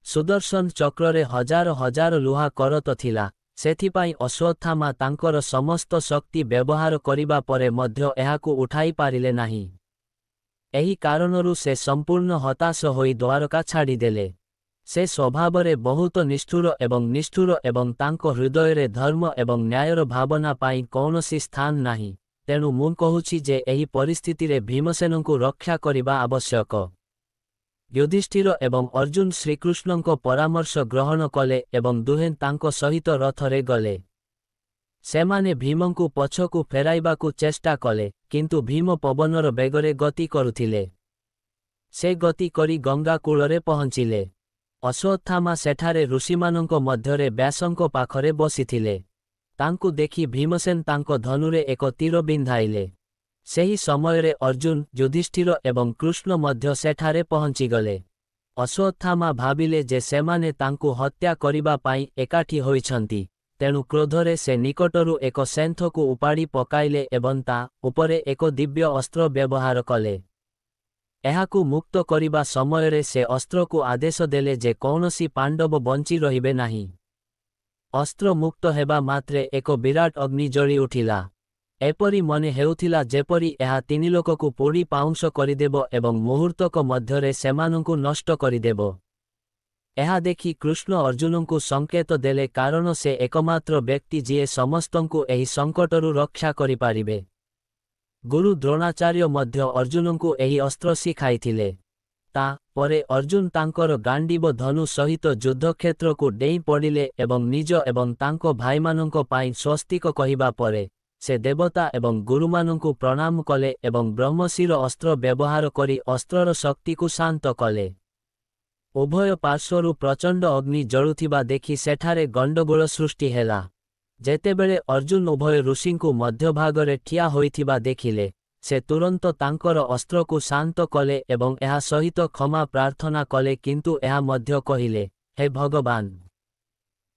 ସୁଦର୍ଶନ ଚକ୍ରରେ ହଜାର ହଜାର ଲୁହା କରତ ଥିଲା, ସେଥିପାଇଁ ଅଶ୍ୱତ୍ଥାମା ତାଙ୍କର ସମସ୍ତ ଶକ୍ତି ବ୍ୟବହାର କରିବା ପରେ ମଧ୍ୟ ଏହାକୁ ଉଠାଇ ପାରିଲେ ନାହିଁ। ଏହି କାରଣରୁ ସେ ସମ୍ପୂର୍ଣ୍ଣ ହତାଶ ହୋଇ ଦ୍ୱାରକା ଛାଡ଼ିଦେଲେ। ସେ ସ୍ୱଭାବରେ ବହୁତ ନିଷ୍ଠୁର ଏବଂ ତାଙ୍କ ହୃଦୟରେ ଧର୍ମ ଏବଂ ନ୍ୟାୟର ଭାବନା ପାଇଁ କୌଣସି ସ୍ଥାନ ନାହିଁ। ତେଣୁ ମୁଁ କହୁଛି ଯେ ଏହି ପରିସ୍ଥିତିରେ ଭୀମସେନଙ୍କୁ ରକ୍ଷା କରିବା ଆବଶ୍ୟକ। ଯୁଧିଷ୍ଠିର ଏବଂ ଅର୍ଜୁନ ଶ୍ରୀକୃଷ୍ଣଙ୍କ ପରାମର୍ଶ ଗ୍ରହଣ କଲେ ଏବଂ ଦୁହେଁ ତାଙ୍କ ସହିତ ରଥରେ ଗଲେ। ସେମାନେ ଭୀମଙ୍କୁ ପଛକୁ ଫେରାଇବାକୁ ଚେଷ୍ଟା କଲେ, କିନ୍ତୁ ଭୀମ ପବନର ବେଗରେ ଗତି କରୁଥିଲେ। ସେ ଗତି କରି ଗଙ୍ଗା କୂଳରେ ପହଞ୍ଚିଲେ। ଅଶ୍ୱତ୍ଥାମା ସେଠାରେ ଋଷିମାନଙ୍କ ମଧ୍ୟରେ ବ୍ୟାସଙ୍କ ପାଖରେ ବସିଥିଲେ। ତାଙ୍କୁ ଦେଖି ଭୀମସେନ ତାଙ୍କ ଧନୁରେ ଏକ ତୀର ବିନ୍ଧାଇଲେ। ସେହି ସମୟରେ ଅର୍ଜୁନ, ଯୁଧିଷ୍ଠିର ଏବଂ କୃଷ୍ଣ ମଧ୍ୟ ସେଠାରେ ପହଞ୍ଚିଗଲେ। ଅଶ୍ୱତ୍ଥାମା ଭାବିଲେ ଯେ ସେମାନେ ତାଙ୍କୁ ହତ୍ୟା କରିବା ପାଇଁ ଏକାଠି ହୋଇଛନ୍ତି, ତେଣୁ କ୍ରୋଧରେ ସେ ନିକଟରୁ ଏକ ଶଙ୍ଖକୁ ଉପାଡ଼ି ପକାଇଲେ ଏବଂ ତା ଉପରେ ଏକ ଦିବ୍ୟ ଅସ୍ତ୍ର ବ୍ୟବହାର କଲେ। ଏହାକୁ ମୁକ୍ତ କରିବା ସମୟରେ ସେ ଅସ୍ତ୍ରକୁ ଆଦେଶ ଦେଲେ ଯେ କୌଣସି ପାଣ୍ଡବ ବଞ୍ଚି ରହିବେ ନାହିଁ। ଅସ୍ତ୍ର ମୁକ୍ତ ହେବା ମାତ୍ରେ ଏକ ବିରାଟ ଅଗ୍ନି ଜଳି ଉଠିଲା। ଏପରି ମନେ ହେଉଥିଲା ଯେପରି ଏହା ତିନିଲୋକକୁ ପୋଡ଼ି ପାଉଁଶ କରିଦେବ ଏବଂ ମୁହୂର୍ତ୍ତକ ମଧ୍ୟରେ ସେମାନଙ୍କୁ ନଷ୍ଟ କରିଦେବ। ଏହା ଦେଖି କୃଷ୍ଣ ଅର୍ଜୁନଙ୍କୁ ସଙ୍କେତ ଦେଲେ କାରଣ ସେ ଏକମାତ୍ର ବ୍ୟକ୍ତି ଯିଏ ସମସ୍ତଙ୍କୁ ଏହି ସଙ୍କଟରୁ ରକ୍ଷା କରିପାରିବେ। ଗୁରୁ ଦ୍ରୋଣାଚାର୍ଯ୍ୟ ମଧ୍ୟ ଅର୍ଜୁନଙ୍କୁ ଏହି ଅସ୍ତ୍ର ଶିଖାଇଥିଲେ। ତା ପରେ ଅର୍ଜୁନ ତାଙ୍କର ଗାଣ୍ଡୀବ ଧନୁ ସହିତ ଯୁଦ୍ଧକ୍ଷେତ୍ରକୁ ଡେଇଁ ପଡ଼ିଲେ ଏବଂ ନିଜ ଏବଂ ତାଙ୍କ ଭାଇମାନଙ୍କ ପାଇଁ ସ୍ୱସ୍ତିକ କହିବା ପରେ ସେ ଦେବତା ଏବଂ ଗୁରୁମାନଙ୍କୁ ପ୍ରଣାମ କଲେ ଏବଂ ବ୍ରହ୍ମଶିର ଅସ୍ତ୍ର ବ୍ୟବହାର କରି ଅସ୍ତ୍ରର ଶକ୍ତିକୁ ଶାନ୍ତ କଲେ। ଉଭୟ ପାର୍ଶ୍ୱରୁ ପ୍ରଚଣ୍ଡ ଅଗ୍ନି ଜଳୁଥିବା ଦେଖି ସେଠାରେ ଗଣ୍ଡଗୋଳ ସୃଷ୍ଟି ହେଲା। ଯେତେବେଳେ ଅର୍ଜୁନ ଉଭୟ ଋଷିଙ୍କୁ ମଧ୍ୟଭାଗରେ ଠିଆ ହୋଇଥିବା ଦେଖିଲେ, ସେ ତୁରନ୍ତ ତାଙ୍କର ଅସ୍ତ୍ରକୁ ଶାନ୍ତ କଲେ ଏବଂ ଏହା ସହିତ କ୍ଷମା ପ୍ରାର୍ଥନା କଲେ କିନ୍ତୁ ଏହା ମଧ୍ୟ କହିଲେ, ହେ ଭଗବାନ,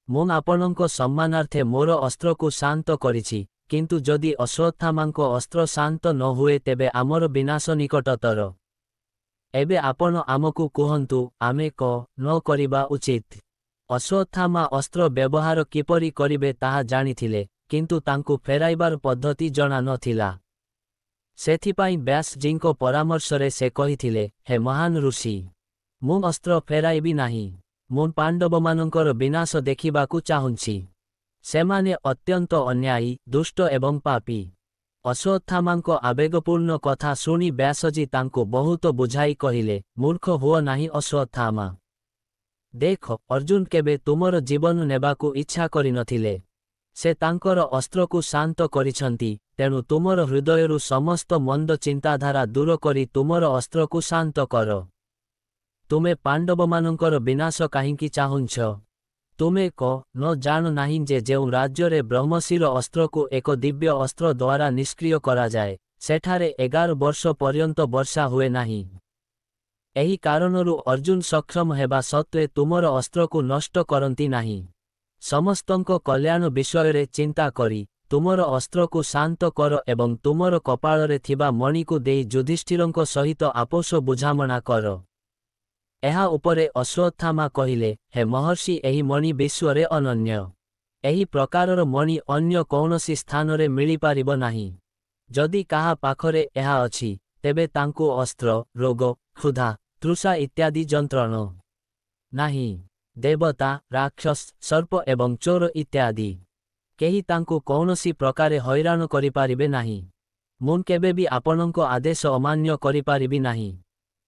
ମୁଁ ଆପଣଙ୍କ ସମ୍ମାନାର୍ଥେ ମୋର ଅସ୍ତ୍ରକୁ ଶାନ୍ତ କରିଛି, କିନ୍ତୁ ଯଦି ଅଶ୍ୱତ୍ଥାମାଙ୍କ ଅସ୍ତ୍ର ଶାନ୍ତ ନ ହୁଏ ତେବେ ଆମର ବିନାଶ ନିକଟତର। ଏବେ ଆପଣ ଆମକୁ କୁହନ୍ତୁ ଆମେ ନ କରିବା ଉଚିତ। ଅଶ୍ୱତ୍ଥାମା ଅସ୍ତ୍ର ବ୍ୟବହାର କିପରି କରିବେ ତାହା ଜାଣିଥିଲେ, କିନ୍ତୁ ତାଙ୍କୁ ଫେରାଇବାର ପଦ୍ଧତି ଜଣା ନଥିଲା। ସେଥିପାଇଁ ବ୍ୟାସଜୀଙ୍କ ପରାମର୍ଶରେ ସେ କହିଥିଲେ, ହେ ମହାନ ଋଷି, ମୁଁ ଅସ୍ତ୍ର ଫେରାଇବି ନାହିଁ। ମୁଁ ପାଣ୍ଡବମାନଙ୍କର ବିନାଶ ଦେଖିବାକୁ ଚାହୁଁଛି। ସେମାନେ ଅତ୍ୟନ୍ତ ଅନ୍ୟାୟୀ, ଦୁଷ୍ଟ ଏବଂ ପାପୀ। ଅଶ୍ୱତ୍ଥାମାଙ୍କ ଆବେଗପୂର୍ଣ୍ଣ କଥା ଶୁଣି ବ୍ୟାସଜୀ ତାଙ୍କୁ ବହୁତ ବୁଝାଇ କହିଲେ, ମୂର୍ଖ ହୁଅ ନାହିଁ ଅଶ୍ୱତ୍ଥାମା। ଦେଖ, ଅର୍ଜୁନ କେବେ ତୁମର ଜୀବନ ନେବାକୁ ଇଚ୍ଛା କରିନଥିଲେ। ସେ ତାଙ୍କର ଅସ୍ତ୍ରକୁ ଶାନ୍ତ କରିଛନ୍ତି, ତେଣୁ ତୁମର ହୃଦୟରୁ ସମସ୍ତ ମନ୍ଦ ଚିନ୍ତାଧାରା ଦୂର କରି ତୁମର ଅସ୍ତ୍ରକୁ ଶାନ୍ତ କର। ତୁମେ ପାଣ୍ଡବମାନଙ୍କର ବିନାଶ କାହିଁକି ଚାହୁଁଛ? ତୁମେ ନ ଜାଣ ନାହିଁ ଯେ ଯେଉଁ ରାଜ୍ୟରେ ବ୍ରହ୍ମଶିର ଅସ୍ତ୍ରକୁ ଏକ ଦିବ୍ୟ ଅସ୍ତ୍ର ଦ୍ୱାରା ନିଷ୍କ୍ରିୟ କରାଯାଏ, ସେଠାରେ 11 ବର୍ଷ ପର୍ଯ୍ୟନ୍ତ ବର୍ଷା ହୁଏ ନାହିଁ। ଏହି କାରଣରୁ ଅର୍ଜୁନ ସକ୍ଷମ ହେବା ସତ୍ତ୍ୱେ ତୁମର ଅସ୍ତ୍ରକୁ ନଷ୍ଟ କରନ୍ତି ନାହିଁ। ସମସ୍ତଙ୍କ କଲ୍ୟାଣ ବିଷୟରେ ଚିନ୍ତା କରି ତୁମର ଅସ୍ତ୍ରକୁ ଶାନ୍ତ କର ଏବଂ ତୁମର କପାଳରେ ଥିବା ମଣିକୁ ଦେଇ ଯୁଧିଷ୍ଠିରଙ୍କ ସହିତ ଆପୋଷ ବୁଝାମଣା କର। ଏହା ଉପରେ ଅଶ୍ୱତ୍ଥାମା କହିଲେ, ହେ ମହର୍ଷି, ଏହି ମଣି ବିଶ୍ୱରେ ଅନନ୍ୟ। ଏହି ପ୍ରକାରର ମଣି ଅନ୍ୟ କୌଣସି ସ୍ଥାନରେ ମିଳିପାରିବ ନାହିଁ। ଯଦି କାହା ପାଖରେ ଏହା ଅଛି, ତେବେ ତାଙ୍କୁ ଅସ୍ତ୍ର, ରୋଗ, କ୍ଷୁଧା, ତୃଷା ଇତ୍ୟାଦି ଯନ୍ତ୍ରଣ ନାହିଁ। ଦେବତା, ରାକ୍ଷସ, ସର୍ପ ଏବଂ ଚୋର ଇତ୍ୟାଦି କେହି ତାଙ୍କୁ କୌଣସି ପ୍ରକାରେ ହଇରାଣ କରିପାରିବେ ନାହିଁ। ମୁଁ କେବେ ବି ଆପଣଙ୍କ ଆଦେଶ ଅମାନ୍ୟ କରିପାରିବି ନାହିଁ।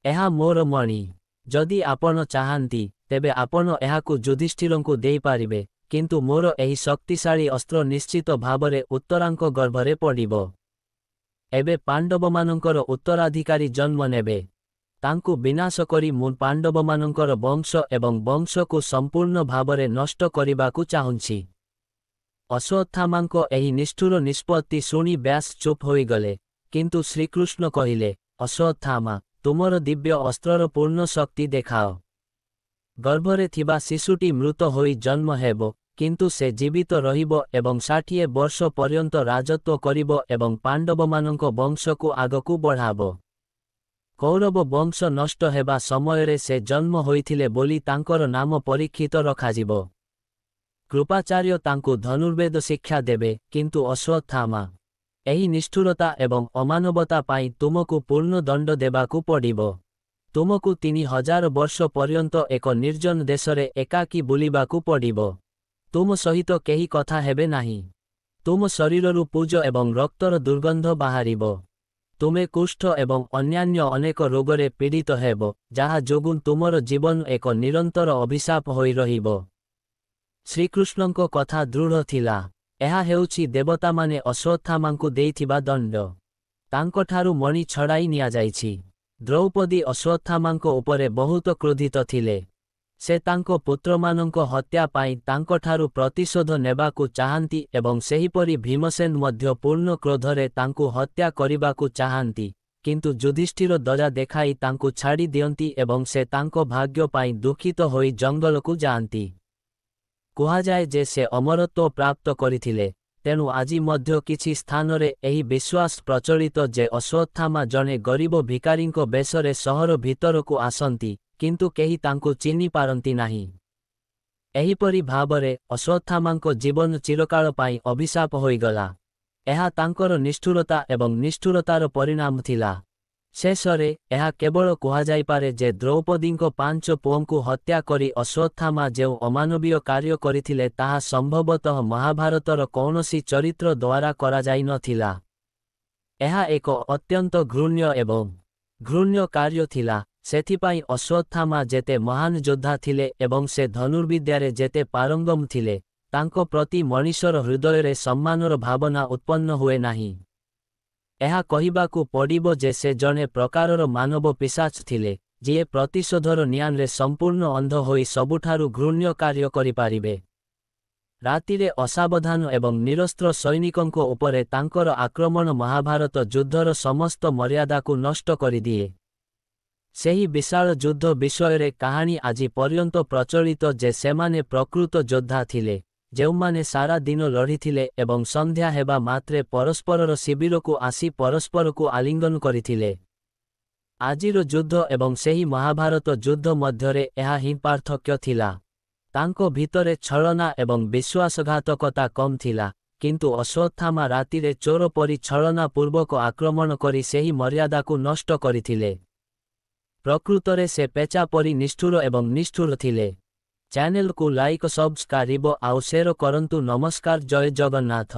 ଏହା ମୋର ମଣି। ଯଦି ଆପଣ ଚାହାନ୍ତି, ତେବେ ଆପଣ ଏହାକୁ ଯୁଧିଷ୍ଠିରଙ୍କୁ ଦେଇପାରିବେ, କିନ୍ତୁ ମୋର ଏହି ଶକ୍ତିଶାଳୀ ଅସ୍ତ୍ର ନିଶ୍ଚିତ ଭାବରେ ଉତ୍ତରାଙ୍କ ଗର୍ଭରେ ପଡ଼ିବ। ଏବେ ପାଣ୍ଡବମାନଙ୍କର ଉତ୍ତରାଧିକାରୀ ଜନ୍ମ ନେବେ। ତାଙ୍କୁ ବିନାଶ କରି ମୁଁ ପାଣ୍ଡବମାନଙ୍କର ବଂଶ ଏବଂ ବଂଶକୁ ସମ୍ପୂର୍ଣ୍ଣ ଭାବରେ ନଷ୍ଟ କରିବାକୁ ଚାହୁଁଛି। ଅଶ୍ୱତ୍ଥାମାଙ୍କ ଏହି ନିଷ୍ଠୁର ନିଷ୍ପତ୍ତି ଶୁଣି ବ୍ୟାସ ଚୁପ୍ ହୋଇଗଲେ, କିନ୍ତୁ ଶ୍ରୀକୃଷ୍ଣ କହିଲେ, ଅଶ୍ୱତ୍ଥାମା, ତୁମର ଦିବ୍ୟ ଅସ୍ତ୍ରର ପୂର୍ଣ୍ଣ ଶକ୍ତି ଦେଖାଅ। ଗର୍ଭରେ ଥିବା ଶିଶୁଟି ମୃତ ହୋଇ ଜନ୍ମ ହେବ, କିନ୍ତୁ ସେ ଜୀବିତ ରହିବ ଏବଂ 60 ବର୍ଷ ପର୍ଯ୍ୟନ୍ତ ରାଜତ୍ୱ କରିବ ଏବଂ ପାଣ୍ଡବମାନଙ୍କ ବଂଶକୁ ଆଗକୁ ବଢ଼ାବ। କୌରବ ବଂଶ ନଷ୍ଟ ହେବା ସମୟରେ ସେ ଜନ୍ମ ହୋଇଥିଲେ ବୋଲି ତାଙ୍କର ନାମ ପରୀକ୍ଷିତ ରଖାଯିବ। କୃପାଚାର୍ଯ୍ୟ ତାଙ୍କୁ ଧନୁର୍ବେଦ ଶିକ୍ଷା ଦେବେ, କିନ୍ତୁ ଅଶ୍ୱତ୍ଥାମା, ଏହି ନିଷ୍ଠୁରତା ଏବଂ ଅମାନବତା ପାଇଁ ତୁମକୁ ପୂର୍ଣ୍ଣ ଦଣ୍ଡ ଦେବାକୁ ପଡ଼ିବ। ତୁମକୁ 3000 ବର୍ଷ ପର୍ଯ୍ୟନ୍ତ ଏକ ନିର୍ଜନ ଦେଶରେ ଏକାକୀ ବୁଲିବାକୁ ପଡ଼ିବ। ତୁମ ସହିତ କେହି କଥା ହେବେ ନାହିଁ। ତୁମ ଶରୀରରୁ ପୂଜ ଏବଂ ରକ୍ତର ଦୁର୍ଗନ୍ଧ ବାହାରିବ। ତୁମେ କୁଷ୍ଠ ଏବଂ ଅନ୍ୟାନ୍ୟ ଅନେକ ରୋଗରେ ପୀଡ଼ିତ ହେବ, ଯାହା ଯୋଗୁଁ ତୁମର ଜୀବନ ଏକ ନିରନ୍ତର ଅଭିଶାପ ହୋଇ ରହିବ। ଶ୍ରୀକୃଷ୍ଣଙ୍କ କଥା ଦୃଢ଼ ଥିଲା। ଏହା ହେଉଛି ଦେବତାମାନେ ଅଶ୍ୱତ୍ଥାମାଙ୍କୁ ଦେଇଥିବା ଦଣ୍ଡ। ତାଙ୍କଠାରୁ ମଣି ଛଡ଼ାଇ ନିଆଯାଇଛି। ଦ୍ରୌପଦୀ ଅଶ୍ୱତ୍ଥାମାଙ୍କ ଉପରେ ବହୁତ କ୍ରୋଧିତ ଥିଲେ। ସେ ତାଙ୍କ ପୁତ୍ରମାନଙ୍କ ହତ୍ୟା ପାଇଁ ତାଙ୍କଠାରୁ ପ୍ରତିଶୋଧ ନେବାକୁ ଚାହାନ୍ତି ଏବଂ ସେହିପରି ଭୀମସେନ ମଧ୍ୟ ପୂର୍ଣ୍ଣ କ୍ରୋଧରେ ତାଙ୍କୁ ହତ୍ୟା କରିବାକୁ ଚାହାନ୍ତି, କିନ୍ତୁ ଯୁଧିଷ୍ଠିର ଦୟା ଦେଖାଇ ତାଙ୍କୁ ଛାଡ଼ି ଦିଅନ୍ତି ଏବଂ ସେ ତାଙ୍କ ଭାଗ୍ୟ ପାଇଁ ଦୁଃଖିତ ହୋଇ ଜଙ୍ଗଲକୁ ଯାଆନ୍ତି। କୁହାଯାଏ ଯେ ସେ ଅମରତ୍ୱ ପ୍ରାପ୍ତ କରିଥିଲେ, ତେଣୁ ଆଜି ମଧ୍ୟ କିଛି ସ୍ଥାନରେ ଏହି ବିଶ୍ୱାସ ପ୍ରଚଳିତ ଯେ ଅଶ୍ୱତ୍ଥାମା ଜଣେ ଗରିବ ଭିକାରୀଙ୍କ ବେଶରେ ସହର ଭିତରକୁ ଆସନ୍ତି, କିନ୍ତୁ କେହି ତାଙ୍କୁ ଚିହ୍ନି ପାରନ୍ତି ନାହିଁ। ଏହିପରି ଭାବରେ ଅଶ୍ୱତ୍ଥାମାଙ୍କ ଜୀବନ ଚିରକାଳ ପାଇଁ ଅଭିଶାପ ହୋଇଗଲା। ଏହା ତାଙ୍କର ନିଷ୍ଠୁରତା ଏବଂ ନିଷ୍ଠୁରତାର ପରିଣାମ ଥିଲା। ଶେଷରେ ଏହା କେବଳ କୁହାଯାଇପାରେ ଯେ ଦ୍ରୌପଦୀଙ୍କ 5 ପୁଅଙ୍କୁ ହତ୍ୟା କରି ଅଶ୍ୱତ୍ଥାମା ଯେଉଁ ଅମାନବୀୟ କାର୍ଯ୍ୟ କରିଥିଲେ ତାହା ସମ୍ଭବତଃ ମହାଭାରତର କୌଣସି ଚରିତ୍ର ଦ୍ୱାରା କରାଯାଇନଥିଲା। ଏହା ଏକ ଅତ୍ୟନ୍ତ ଘୃଣ୍ୟ ଏବଂ ଘୃଣ୍ୟ କାର୍ଯ୍ୟ ଥିଲା। ସେଥିପାଇଁ ଅଶ୍ୱତ୍ଥାମା ଯେତେ ମହାନ ଯୋଦ୍ଧା ଥିଲେ ଏବଂ ସେ ଧନୁର୍ବିଦ୍ୟାରେ ଯେତେ ପାରଙ୍ଗମ ଥିଲେ, ତାଙ୍କ ପ୍ରତି ମଣିଷର ହୃଦୟରେ ସମ୍ମାନର ଭାବନା ଉତ୍ପନ୍ନ ହୁଏ ନାହିଁ। ଏହା କହିବାକୁ ପଡ଼ିବ ଯେ ସେ ଜଣେ ପ୍ରକାରର ମାନବ ପିଶାଚ ଥିଲେ, ଯିଏ ପ୍ରତିଶୋଧର ନିଆଁରେ ସମ୍ପୂର୍ଣ୍ଣ ଅନ୍ଧ ହୋଇ ସବୁଠାରୁ ଘୃଣ୍ୟ କାର୍ଯ୍ୟ କରିପାରିବେ। ରାତିରେ ଅସାବଧାନ ଏବଂ ନିରସ୍ତ୍ର ସୈନିକଙ୍କ ଉପରେ ତାଙ୍କର ଆକ୍ରମଣ ମହାଭାରତ ଯୁଦ୍ଧର ସମସ୍ତ ମର୍ଯ୍ୟାଦାକୁ ନଷ୍ଟ କରିଦିଏ। ସେହି ବିଶାଳ ଯୁଦ୍ଧ ବିଷୟରେ କାହାଣୀ ଆଜି ପର୍ଯ୍ୟନ୍ତ ପ୍ରଚଳିତ ଯେ ସେମାନେ ପ୍ରକୃତ ଯୋଦ୍ଧା ଥିଲେ, ଯେଉଁମାନେ ସାରା ଦିନ ଲଢ଼ିଥିଲେ ଏବଂ ସନ୍ଧ୍ୟା ହେବା ମାତ୍ରେ ପରସ୍ପରର ଶିବିରକୁ ଆସି ପରସ୍ପରକୁ ଆଲିଙ୍ଗନ କରିଥିଲେ। ଆଜିର ଯୁଦ୍ଧ ଏବଂ ସେହି ମହାଭାରତ ଯୁଦ୍ଧ ମଧ୍ୟରେ ଏହା ହିଁ ପାର୍ଥକ୍ୟ ଥିଲା। ତାଙ୍କ ଭିତରେ ଛଳନା ଏବଂ ବିଶ୍ୱାସଘାତକତା କମ୍ ଥିଲା, କିନ୍ତୁ ଅଶ୍ୱତ୍ଥାମା ରାତିରେ ଚୋର ପରି ଛଳନା ପୂର୍ବକ ଆକ୍ରମଣ କରି ସେହି ମର୍ଯ୍ୟାଦାକୁ ନଷ୍ଟ କରିଥିଲେ। ପ୍ରକୃତରେ ସେ ପେଚା ପରି ନିଷ୍ଠୁର ଏବଂ ନିଷ୍ଠୁର ଥିଲେ। ଚ୍ୟାନେଲକୁ ଲାଇକ୍, ସବସ୍କ୍ରାଇବ ଆଉ ସେୟାର କରନ୍ତୁ। ନମସ୍କାର, ଜୟ ଜଗନ୍ନାଥ।